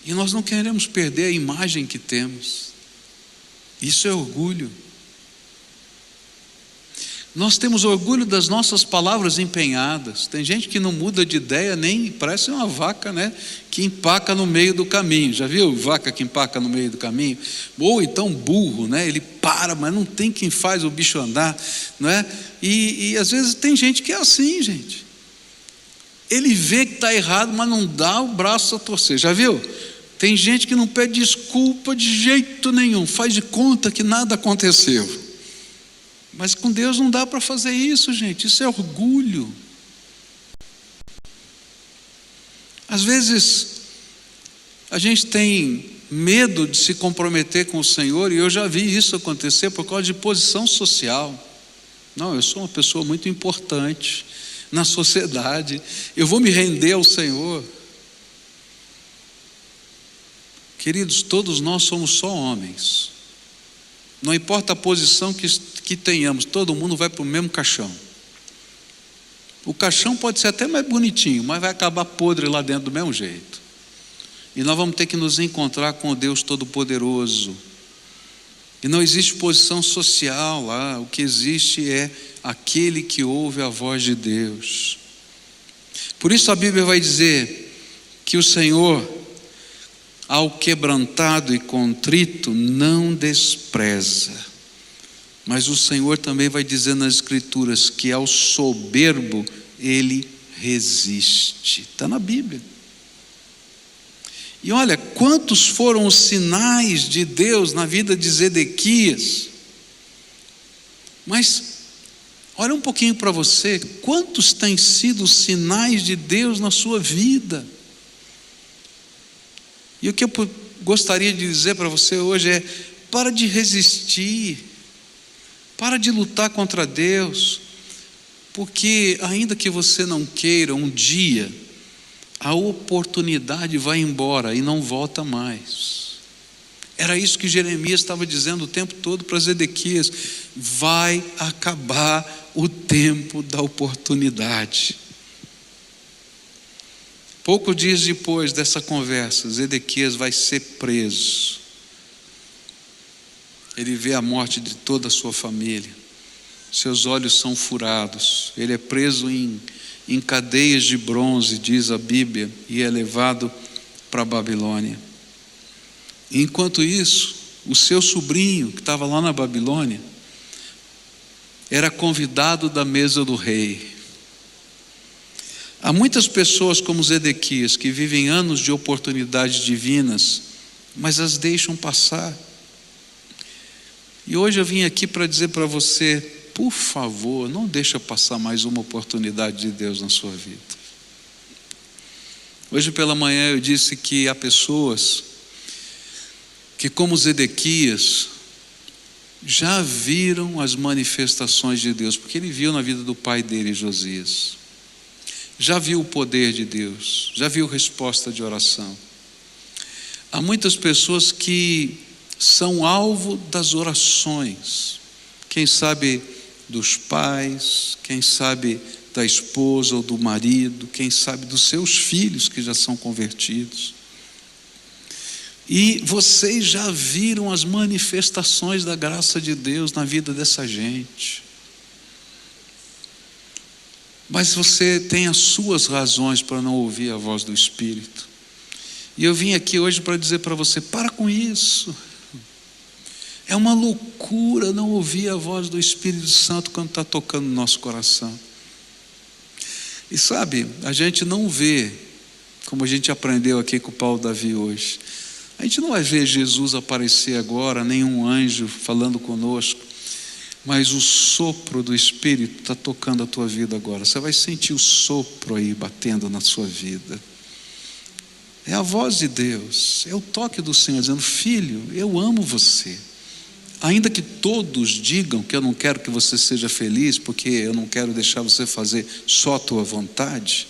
E nós não queremos perder a imagem que temos. Isso é orgulho. Nós temos orgulho das nossas palavras empenhadas. Tem gente que não muda de ideia, nem parece uma vaca, né, que empaca no meio do caminho. Já viu vaca que empaca no meio do caminho? Ou então burro, né, ele para, mas não tem quem faz o bicho andar, não é? E às vezes tem gente que é assim, gente. Ele vê que está errado, mas não dá o braço a torcer. Já viu? Tem gente que não pede desculpa de jeito nenhum, faz de conta que nada aconteceu. Mas com Deus não dá para fazer isso, gente. Isso é orgulho. Às vezes a gente tem medo de se comprometer com o Senhor, e eu já vi isso acontecer por causa de posição social. Não, eu sou uma pessoa muito importante na sociedade, eu vou me render ao Senhor. Queridos, todos nós somos só homens. Não importa a posição que tenhamos, todo mundo vai para o mesmo caixão. O caixão pode ser até mais bonitinho, mas vai acabar podre lá dentro do mesmo jeito. E nós vamos ter que nos encontrar com o Deus Todo-Poderoso. E não existe posição social lá, o que existe é aquele que ouve a voz de Deus. Por isso a Bíblia vai dizer que o Senhor, ao quebrantado e contrito, não despreza. Mas o Senhor também vai dizer nas Escrituras que ao soberbo Ele resiste. Está na Bíblia. E olha, quantos foram os sinais de Deus na vida de Zedequias. Mas, olha um pouquinho para você, quantos têm sido os sinais de Deus na sua vida? E o que eu gostaria de dizer para você hoje é: para de resistir, para de lutar contra Deus, porque ainda que você não queira, um dia a oportunidade vai embora e não volta mais. Era isso que Jeremias estava dizendo o tempo todo para Zedequias: vai acabar o tempo da oportunidade. Poucos dias depois dessa conversa, Zedequias vai ser preso. Ele vê a morte de toda a sua família. Seus olhos são furados. Ele é preso em cadeias de bronze, diz a Bíblia, e é levado para a Babilônia. E enquanto isso, o seu sobrinho, que estava lá na Babilônia, era convidado da mesa do rei. Há muitas pessoas como Zedequias que vivem anos de oportunidades divinas, mas as deixam passar. E hoje eu vim aqui para dizer para você: por favor, não deixa passar mais uma oportunidade de Deus na sua vida. Hoje pela manhã eu disse que há pessoas que, como Zedequias, já viram as manifestações de Deus, porque ele viu na vida do pai dele, Josias. Já viu o poder de Deus, já viu resposta de oração. Há muitas pessoas que são alvo das orações, quem sabe dos pais, quem sabe da esposa ou do marido, quem sabe dos seus filhos que já são convertidos. E vocês já viram as manifestações da graça de Deus na vida dessa gente. Mas você tem as suas razões para não ouvir a voz do Espírito. E eu vim aqui hoje para dizer para você: para com isso. É uma loucura não ouvir a voz do Espírito Santo quando está tocando no nosso coração. E sabe, a gente não vê, como a gente aprendeu aqui com o Paulo Davi hoje, a gente não vai ver Jesus aparecer agora, nem um anjo falando conosco, mas o sopro do Espírito está tocando a tua vida agora. Você vai sentir o sopro aí batendo na sua vida. É a voz de Deus, é o toque do Senhor dizendo: filho, eu amo você, Ainda que todos digam que eu não quero que você seja feliz, porque eu não quero deixar você fazer só a tua vontade,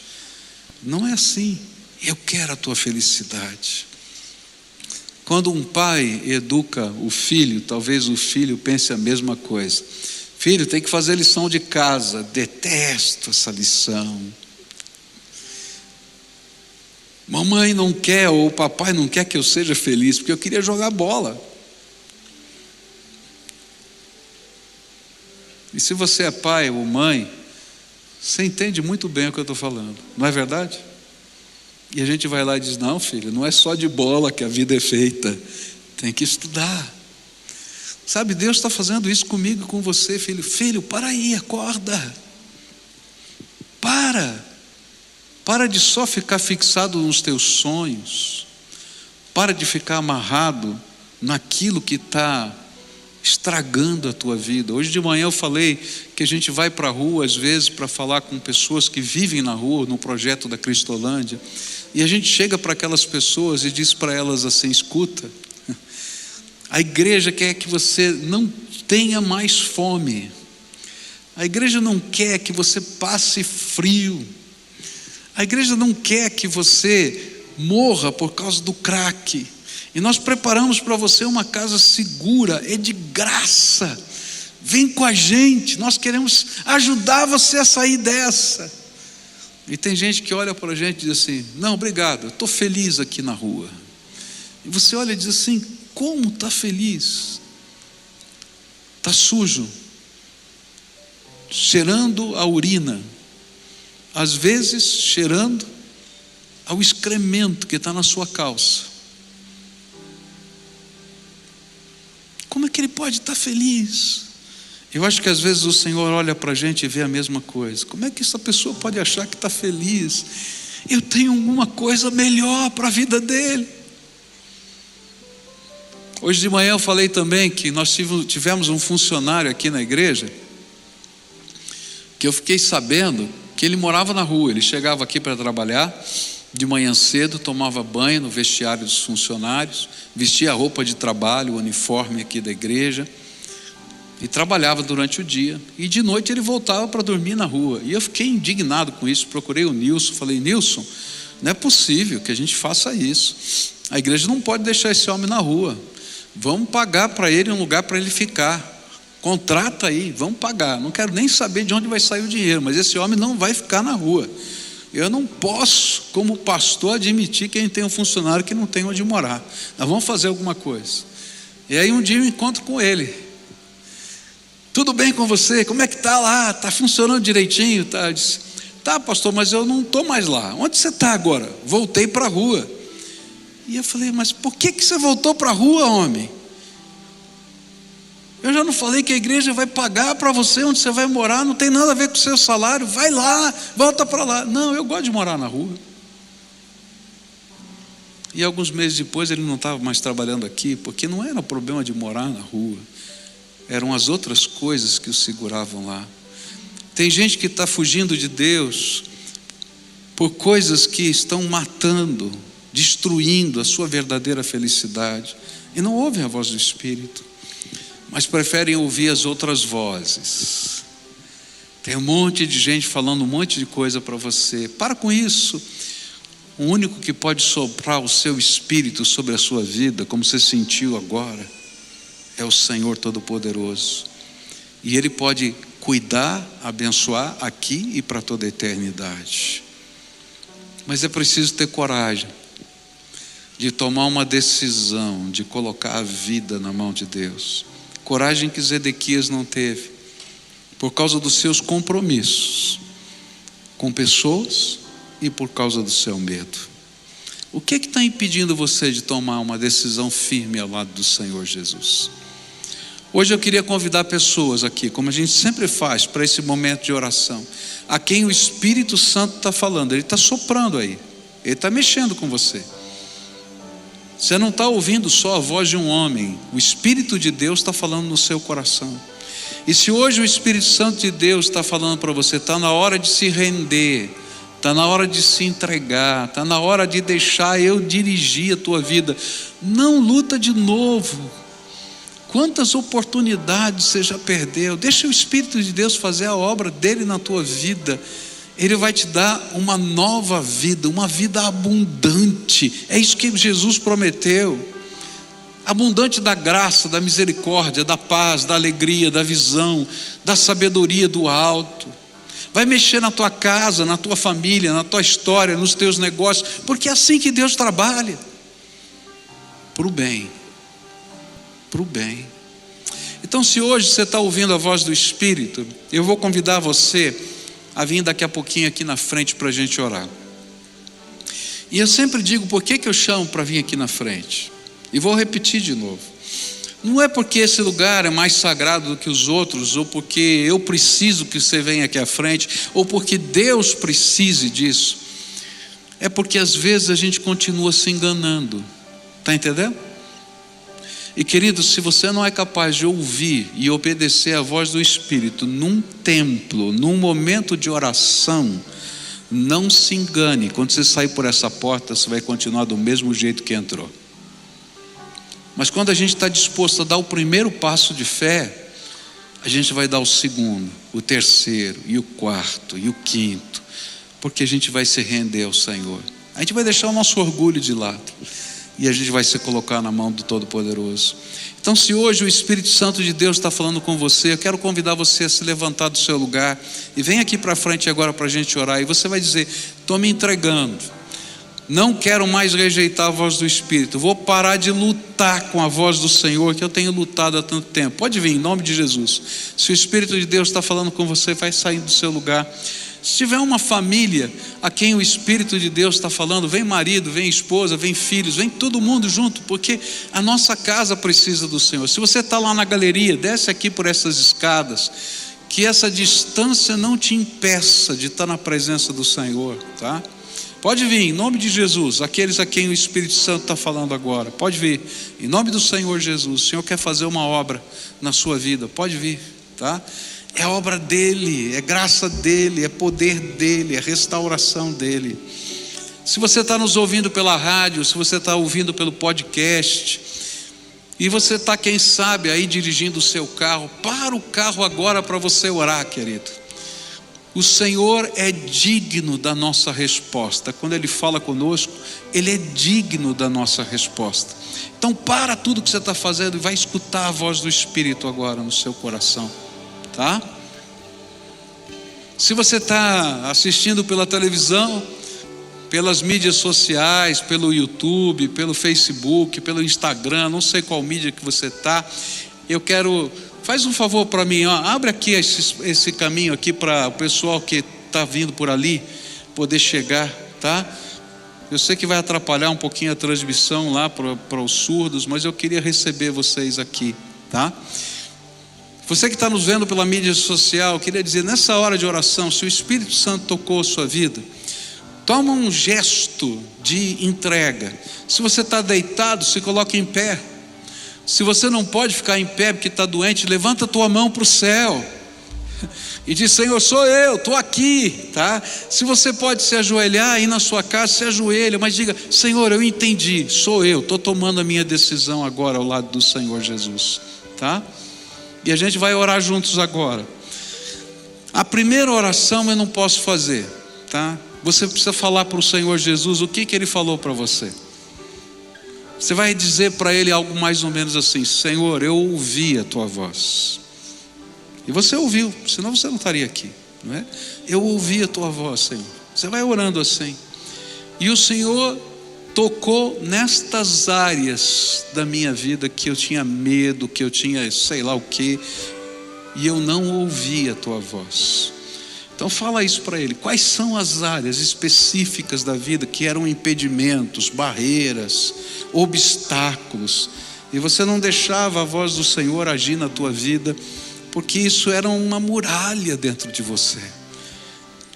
não é assim. Eu quero a tua felicidade. Quando um pai educa o filho, talvez o filho pense a mesma coisa. Filho, tem que fazer lição de casa. Detesto essa lição. Mamãe não quer, ou papai não quer que eu seja feliz, porque eu queria jogar bola. E se você é pai ou mãe, você entende muito bem o que eu estou falando, não é verdade? E a gente vai lá e diz: não, filho, não é só de bola que a vida é feita, tem que estudar. Sabe, Deus está fazendo isso comigo e com você, filho. Filho, para aí, acorda. Para de só ficar fixado nos teus sonhos. Para de ficar amarrado naquilo que está estragando a tua vida. Hoje de manhã eu falei que a gente vai para a rua às vezes para falar com pessoas que vivem na rua, no projeto da Cristolândia, e a gente chega para aquelas pessoas e diz para elas assim: escuta, a igreja quer que você não tenha mais fome, a igreja não quer que você passe frio, a igreja não quer que você morra por causa do crack, e nós preparamos para você uma casa segura, é de graça, vem com a gente, nós queremos ajudar você a sair dessa. E tem gente que olha para a gente e diz assim: não, obrigado, eu estou feliz aqui na rua. E você olha e diz assim: como está feliz? Está sujo, cheirando a urina, às vezes cheirando ao excremento que está na sua calça. Como é que ele pode estar feliz? Eu acho que às vezes o Senhor olha para a gente e vê a mesma coisa. Como é que essa pessoa pode achar que está feliz? Eu tenho alguma coisa melhor para a vida dele. Hoje de manhã eu falei também que nós tivemos um funcionário aqui na igreja, que eu fiquei sabendo que ele morava na rua. Ele chegava aqui para trabalhar de manhã cedo, tomava banho no vestiário dos funcionários, vestia a roupa de trabalho, o uniforme aqui da igreja, e trabalhava durante o dia, e de noite ele voltava para dormir na rua. E eu fiquei indignado com isso, procurei o Nilson, falei: Nilson, não é possível que a gente faça isso, a igreja não pode deixar esse homem na rua, vamos pagar para ele um lugar para ele ficar, contrata aí, vamos pagar, não quero nem saber de onde vai sair o dinheiro, mas esse homem não vai ficar na rua. Eu não posso, como pastor, admitir que a gente tem um funcionário que não tem onde morar. Nós vamos fazer alguma coisa. E aí um dia eu encontro com ele: tudo bem com você? Como é que está lá? Está funcionando direitinho? Tá? Eu disse: tá, pastor, mas eu não estou mais lá. Onde você está agora? Voltei para a rua. E eu falei: mas por que você voltou para a rua, homem? Eu já não falei que a igreja vai pagar para você onde você vai morar, não tem nada a ver com o seu salário, vai lá, volta para lá. Não, eu gosto de morar na rua. E alguns meses depois ele não estava mais trabalhando aqui, porque não era o problema de morar na rua, eram as outras coisas que o seguravam lá. Tem gente que está fugindo de Deus por coisas que estão matando, destruindo a sua verdadeira felicidade, e não ouvem a voz do Espírito, mas preferem ouvir as outras vozes. Tem um monte de gente falando um monte de coisa para você. Para com isso. O único que pode soprar o seu espírito sobre a sua vida, como você sentiu agora, é o Senhor Todo-Poderoso. E Ele pode cuidar, abençoar aqui e para toda a eternidade. Mas é preciso ter coragem de tomar uma decisão, de colocar a vida na mão de Deus. Coragem que Zedequias não teve, por causa dos seus compromissos com pessoas e por causa do seu medo. O que está impedindo você de tomar uma decisão firme ao lado do Senhor Jesus? Hoje eu queria convidar pessoas aqui, como a gente sempre faz, para esse momento de oração, a quem o Espírito Santo está falando. Ele está soprando aí, ele está mexendo com você. Você não está ouvindo só a voz de um homem, o Espírito de Deus está falando no seu coração. E se hoje o Espírito Santo de Deus está falando para você: está na hora de se render, está na hora de se entregar, está na hora de deixar eu dirigir a tua vida, não luta de novo, Quantas oportunidades você já perdeu? Deixa o Espírito de Deus fazer a obra dele na tua vida. Ele vai te dar uma nova vida, uma vida abundante. É isso que Jesus prometeu. Abundante da graça, da misericórdia, da paz, da alegria, da visão, da sabedoria do alto. Vai mexer na tua casa, na tua família, na tua história, nos teus negócios, porque é assim que Deus trabalha. Para o bem. Para o bem. Então, se hoje você está ouvindo a voz do Espírito, eu vou convidar você a vir daqui a pouquinho aqui na frente para a gente orar. E eu sempre digo, por que eu chamo para vir aqui na frente? E vou repetir de novo. Não é porque esse lugar é mais sagrado do que os outros, ou porque eu preciso que você venha aqui à frente, ou porque Deus precise disso. É porque às vezes a gente continua se enganando. Está entendendo? E querido, se você não é capaz de ouvir e obedecer a voz do Espírito num templo, num momento de oração, não se engane. Quando você sair por essa porta, você vai continuar do mesmo jeito que entrou. Mas quando a gente está disposto a dar o primeiro passo de fé, a gente vai dar o segundo, o terceiro, e o quarto, e o quinto, porque a gente vai se render ao Senhor. A gente vai deixar o nosso orgulho de lado, e a gente vai se colocar na mão do Todo-Poderoso. Então, se hoje o Espírito Santo de Deus está falando com você, eu quero convidar você a se levantar do seu lugar, e vem aqui para frente agora para a gente orar, e você vai dizer: estou me entregando, não quero mais rejeitar a voz do Espírito, vou parar de lutar com a voz do Senhor, que eu tenho lutado há tanto tempo. Pode vir, em nome de Jesus. Se o Espírito de Deus está falando com você, vai sair do seu lugar. Se tiver uma família a quem o Espírito de Deus está falando, vem marido, vem esposa, vem filhos, vem todo mundo junto, porque a nossa casa precisa do Senhor. Se você está lá na galeria, desce aqui por essas escadas, que essa distância não te impeça de estar na presença do Senhor, tá? Pode vir, em nome de Jesus, aqueles a quem o Espírito Santo está falando agora, pode vir, em nome do Senhor Jesus. O Senhor quer fazer uma obra na sua vida, pode vir, tá? É obra dele, é graça dele, é poder dele, é restauração dele. Se você está nos ouvindo pela rádio, se você está ouvindo pelo podcast, e você está, quem sabe, aí dirigindo o seu carro, para o carro agora para você orar, querido. O Senhor é digno da nossa resposta. Quando Ele fala conosco, Ele é digno da nossa resposta. Então para tudo que você está fazendo e vai escutar a voz do Espírito agora no seu coração, tá? Se você está assistindo pela televisão, pelas mídias sociais, pelo YouTube, pelo Facebook, pelo Instagram, não sei qual mídia que você está, eu quero... Faz um favor para mim, ó, abre aqui esse caminho aqui para o pessoal que está vindo por ali poder chegar, tá? Eu sei que vai atrapalhar um pouquinho a transmissão lá para os surdos, mas eu queria receber vocês aqui, tá? Você que está nos vendo pela mídia social, eu queria dizer, nessa hora de oração, se o Espírito Santo tocou a sua vida, toma um gesto de entrega. Se você está deitado, se coloque em pé. Se você não pode ficar em pé porque está doente, levanta a tua mão para o céu e diz: Senhor, sou eu, estou aqui, tá? Se você pode se ajoelhar aí na sua casa, se ajoelha, mas diga: Senhor, eu entendi, sou eu, estou tomando a minha decisão agora ao lado do Senhor Jesus, tá? E a gente vai orar juntos agora. A primeira oração eu não posso fazer, tá? Você precisa falar para o Senhor Jesus o que Ele falou para você. Você vai dizer para Ele algo mais ou menos assim: Senhor, eu ouvi a tua voz. E você ouviu, senão você não estaria aqui, não é? Eu ouvi a tua voz, Senhor. Você vai orando assim. E o Senhor tocou nestas áreas da minha vida que eu tinha medo, que eu tinha sei lá o que, e eu não ouvi a tua voz. Então fala isso para Ele. Quais são as áreas específicas da vida que eram impedimentos, barreiras, obstáculos, e você não deixava a voz do Senhor agir na tua vida, porque isso era uma muralha dentro de você.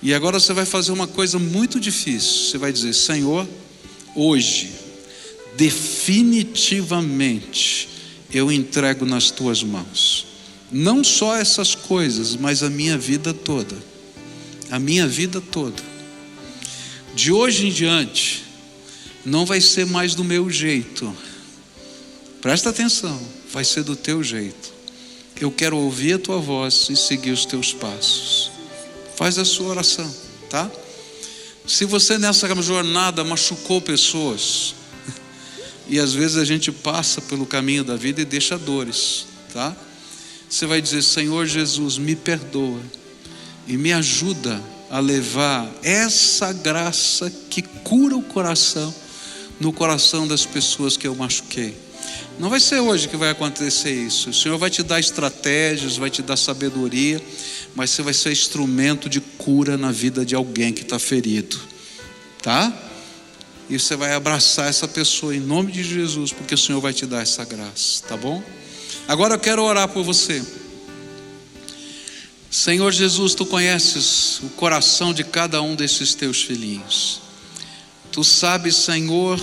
E agora você vai fazer uma coisa muito difícil. Você vai dizer: Senhor, hoje, definitivamente, eu entrego nas tuas mãos, não só essas coisas, mas a minha vida toda. A minha vida toda. De hoje em diante, não vai ser mais do meu jeito. Presta atenção. vai ser do teu jeito. Eu quero ouvir a tua voz e seguir os teus passos. Faz a sua oração, tá? Se você nessa jornada machucou pessoas, e às vezes a gente passa pelo caminho da vida e deixa dores, tá? Você vai dizer: Senhor Jesus, me perdoa e me ajuda a levar essa graça que cura o coração, no coração das pessoas que eu machuquei. Não vai ser hoje que vai acontecer isso. O Senhor vai te dar estratégias, vai te dar sabedoria, mas você vai ser instrumento de cura na vida de alguém que está ferido, tá? E você vai abraçar essa pessoa em nome de Jesus, porque o Senhor vai te dar essa graça, tá bom? Agora eu quero orar por você. Senhor Jesus, Tu conheces o coração de cada um desses Teus filhinhos. Tu sabes, Senhor,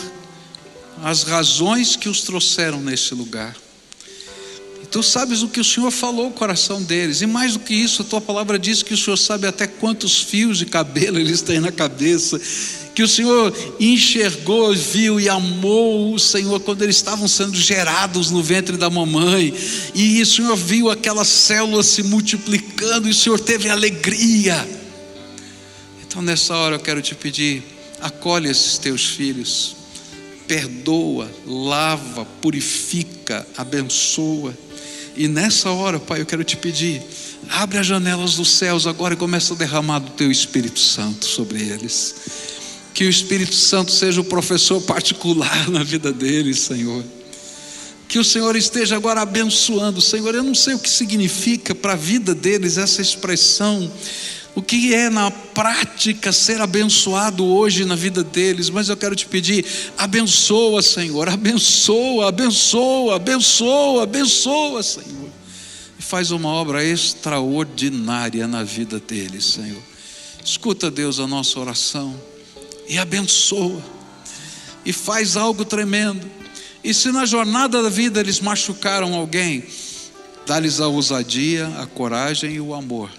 as razões que os trouxeram nesse lugar. E Tu sabes o que o Senhor falou ao coração deles. E mais do que isso, a Tua palavra diz que o Senhor sabe até quantos fios de cabelo eles têm na cabeça. Que o Senhor enxergou, viu e amou o Senhor quando eles estavam sendo gerados no ventre da mamãe. E o Senhor viu aquelas células se multiplicando e o Senhor teve alegria. Então nessa hora eu quero te pedir: acolhe esses teus filhos, perdoa, lava, purifica, abençoa. E nessa hora, Pai, eu quero te pedir: abre as janelas dos céus agora e começa a derramar do Teu Espírito Santo sobre eles. Que o Espírito Santo seja o professor particular na vida deles, Senhor. Que o Senhor esteja agora abençoando. Senhor, eu não sei o que significa para a vida deles essa expressão, o que é na prática ser abençoado hoje na vida deles, mas eu quero te pedir: abençoa, Senhor, abençoa, abençoa, abençoa, abençoa, Senhor, e faz uma obra extraordinária na vida deles, Senhor. Escuta, Deus, a nossa oração e abençoa, e faz algo tremendo. E se na jornada da vida eles machucaram alguém, dá-lhes a ousadia, a coragem e o amor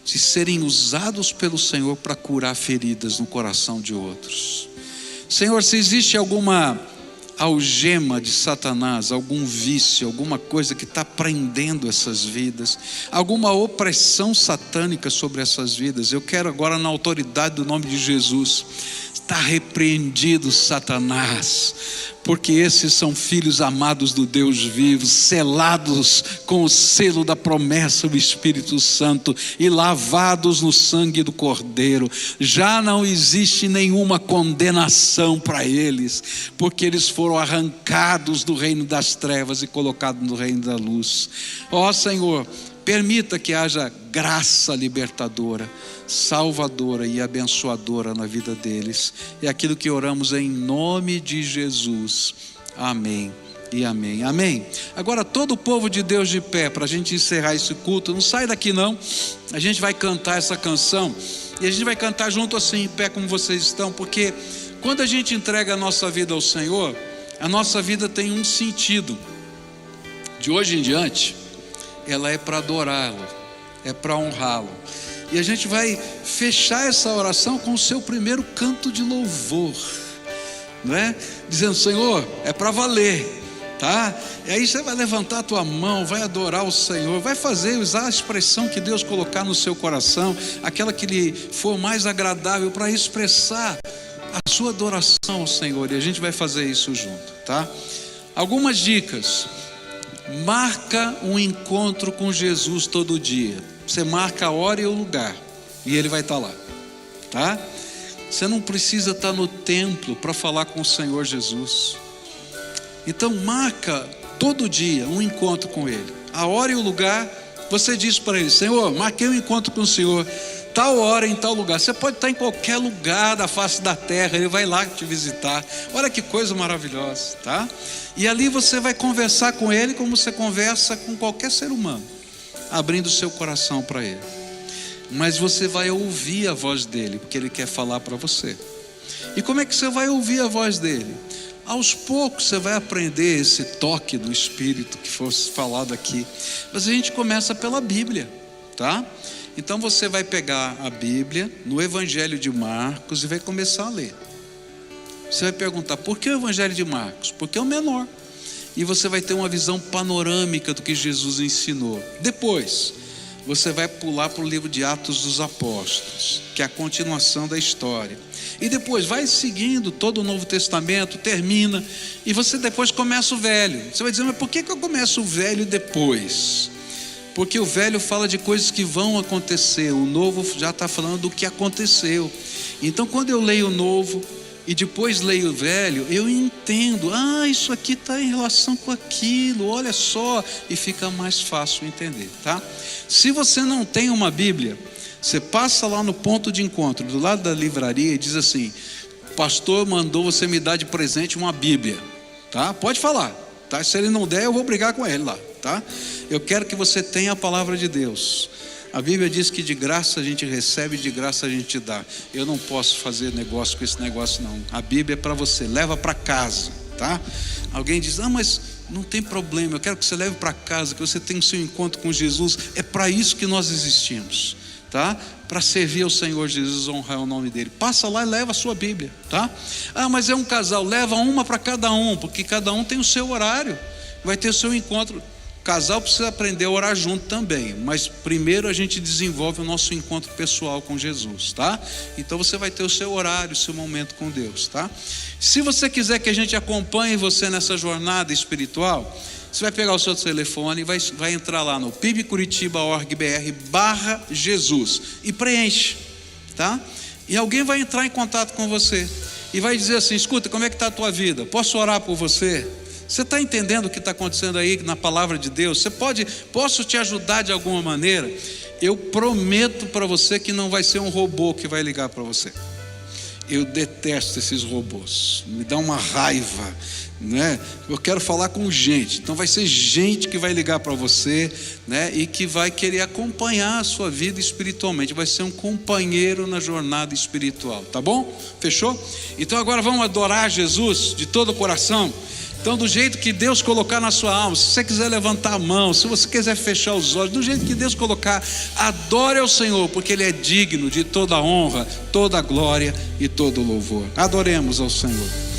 de serem usados pelo Senhor para curar feridas no coração de outros. Senhor, se existe alguma algema de Satanás, algum vício, alguma coisa que está prendendo essas vidas, alguma opressão satânica sobre essas vidas, eu quero agora, na autoridade do nome de Jesus, está repreendido, Satanás, porque esses são filhos amados do Deus vivo, selados com o selo da promessa do Espírito Santo e lavados no sangue do Cordeiro. Já não existe nenhuma condenação para eles, porque eles foram arrancados do reino das trevas e colocados no reino da luz. Ó Senhor, permita que haja graça libertadora, salvadora e abençoadora na vida deles. É aquilo que oramos em nome de Jesus. Amém e amém. Amém. Agora todo o povo de Deus de pé, para a gente encerrar esse culto. Não sai daqui não. A gente vai cantar essa canção e a gente vai cantar junto assim, em pé como vocês estão, porque quando a gente entrega a nossa vida ao Senhor, a nossa vida tem um sentido. De hoje em diante, ela é para adorá-lo, é para honrá-lo. E a gente vai fechar essa oração com o seu primeiro canto de louvor, não é? Dizendo: Senhor, é para valer, tá? E aí você vai levantar a tua mão, vai adorar o Senhor, vai usar a expressão que Deus colocar no seu coração, aquela que lhe for mais agradável, para expressar a sua adoração ao Senhor. E a gente vai fazer isso junto, tá? Algumas dicas: marca um encontro com Jesus todo dia. Você marca a hora e o lugar, e Ele vai estar lá, tá? Você não precisa estar no templo para falar com o Senhor Jesus. Então marca todo dia um encontro com Ele. A hora e o lugar, você diz para Ele: Senhor, marquei um encontro com o Senhor, tal hora em tal lugar. Você pode estar em qualquer lugar da face da terra, Ele vai lá te visitar. Olha que coisa maravilhosa, tá? E ali você vai conversar com Ele como você conversa com qualquer ser humano, abrindo o seu coração para Ele. Mas você vai ouvir a voz dEle, porque Ele quer falar para você. E como é que você vai ouvir a voz dEle? Aos poucos você vai aprender esse toque do Espírito que fosse falado aqui. Mas a gente começa pela Bíblia, tá? Então você vai pegar a Bíblia no Evangelho de Marcos e vai começar a ler. Você vai perguntar: por que o Evangelho de Marcos? Porque é o menor. e você vai ter uma visão panorâmica do que Jesus ensinou. Depois, você vai pular para o livro de Atos dos Apóstolos, que é a continuação da história. E depois vai seguindo todo o Novo Testamento, termina, e você depois começa o Velho. Você vai dizer, mas por que eu começo o Velho depois? Porque o Velho fala de coisas que vão acontecer, o Novo já está falando do que aconteceu. Então quando eu leio o Novo e depois leio o Velho, eu entendo, isso aqui está em relação com aquilo, olha só, e fica mais fácil entender, tá? Se você não tem uma Bíblia, você passa lá no ponto de encontro, do lado da livraria, e diz assim, o pastor mandou você me dar de presente uma Bíblia, tá? Pode falar, tá? Se ele não der, eu vou brigar com ele lá, tá? Eu quero que você tenha a palavra de Deus. A Bíblia diz que de graça a gente recebe, de graça a gente dá. Eu não posso fazer negócio com esse negócio não. A Bíblia é para você, leva para casa, tá? Alguém diz, mas não tem problema, eu quero que você leve para casa, que você tenha o seu encontro com Jesus. É para isso que nós existimos, tá? Para servir ao Senhor Jesus, honrar o nome dele. Passa lá e leva a sua Bíblia, tá? Mas é um casal, leva uma para cada um, porque cada um tem o seu horário, vai ter o seu encontro. O casal precisa aprender a orar junto também, mas primeiro a gente desenvolve o nosso encontro pessoal com Jesus, tá? Então você vai ter o seu horário, o seu momento com Deus, tá? Se você quiser que a gente acompanhe você nessa jornada espiritual, você vai pegar o seu telefone e vai entrar lá no pibcuritiba.org.br/Jesus e preenche, tá? E alguém vai entrar em contato com você e vai dizer assim, escuta, como é que está a tua vida? Posso orar por você? Você está entendendo o que está acontecendo aí na palavra de Deus? Posso te ajudar de alguma maneira? Eu prometo para você que não vai ser um robô que vai ligar para você. Eu detesto esses robôs, me dá uma raiva, né? Eu quero falar com gente, então vai ser gente que vai ligar para você, né? E que vai querer acompanhar a sua vida espiritualmente, vai ser um companheiro na jornada espiritual, tá bom? Fechou? Então agora vamos adorar Jesus de todo o coração. Então do jeito que Deus colocar na sua alma, se você quiser levantar a mão, se você quiser fechar os olhos, do jeito que Deus colocar, adore ao Senhor, porque Ele é digno de toda a honra, toda a glória e todo o louvor. Adoremos ao Senhor.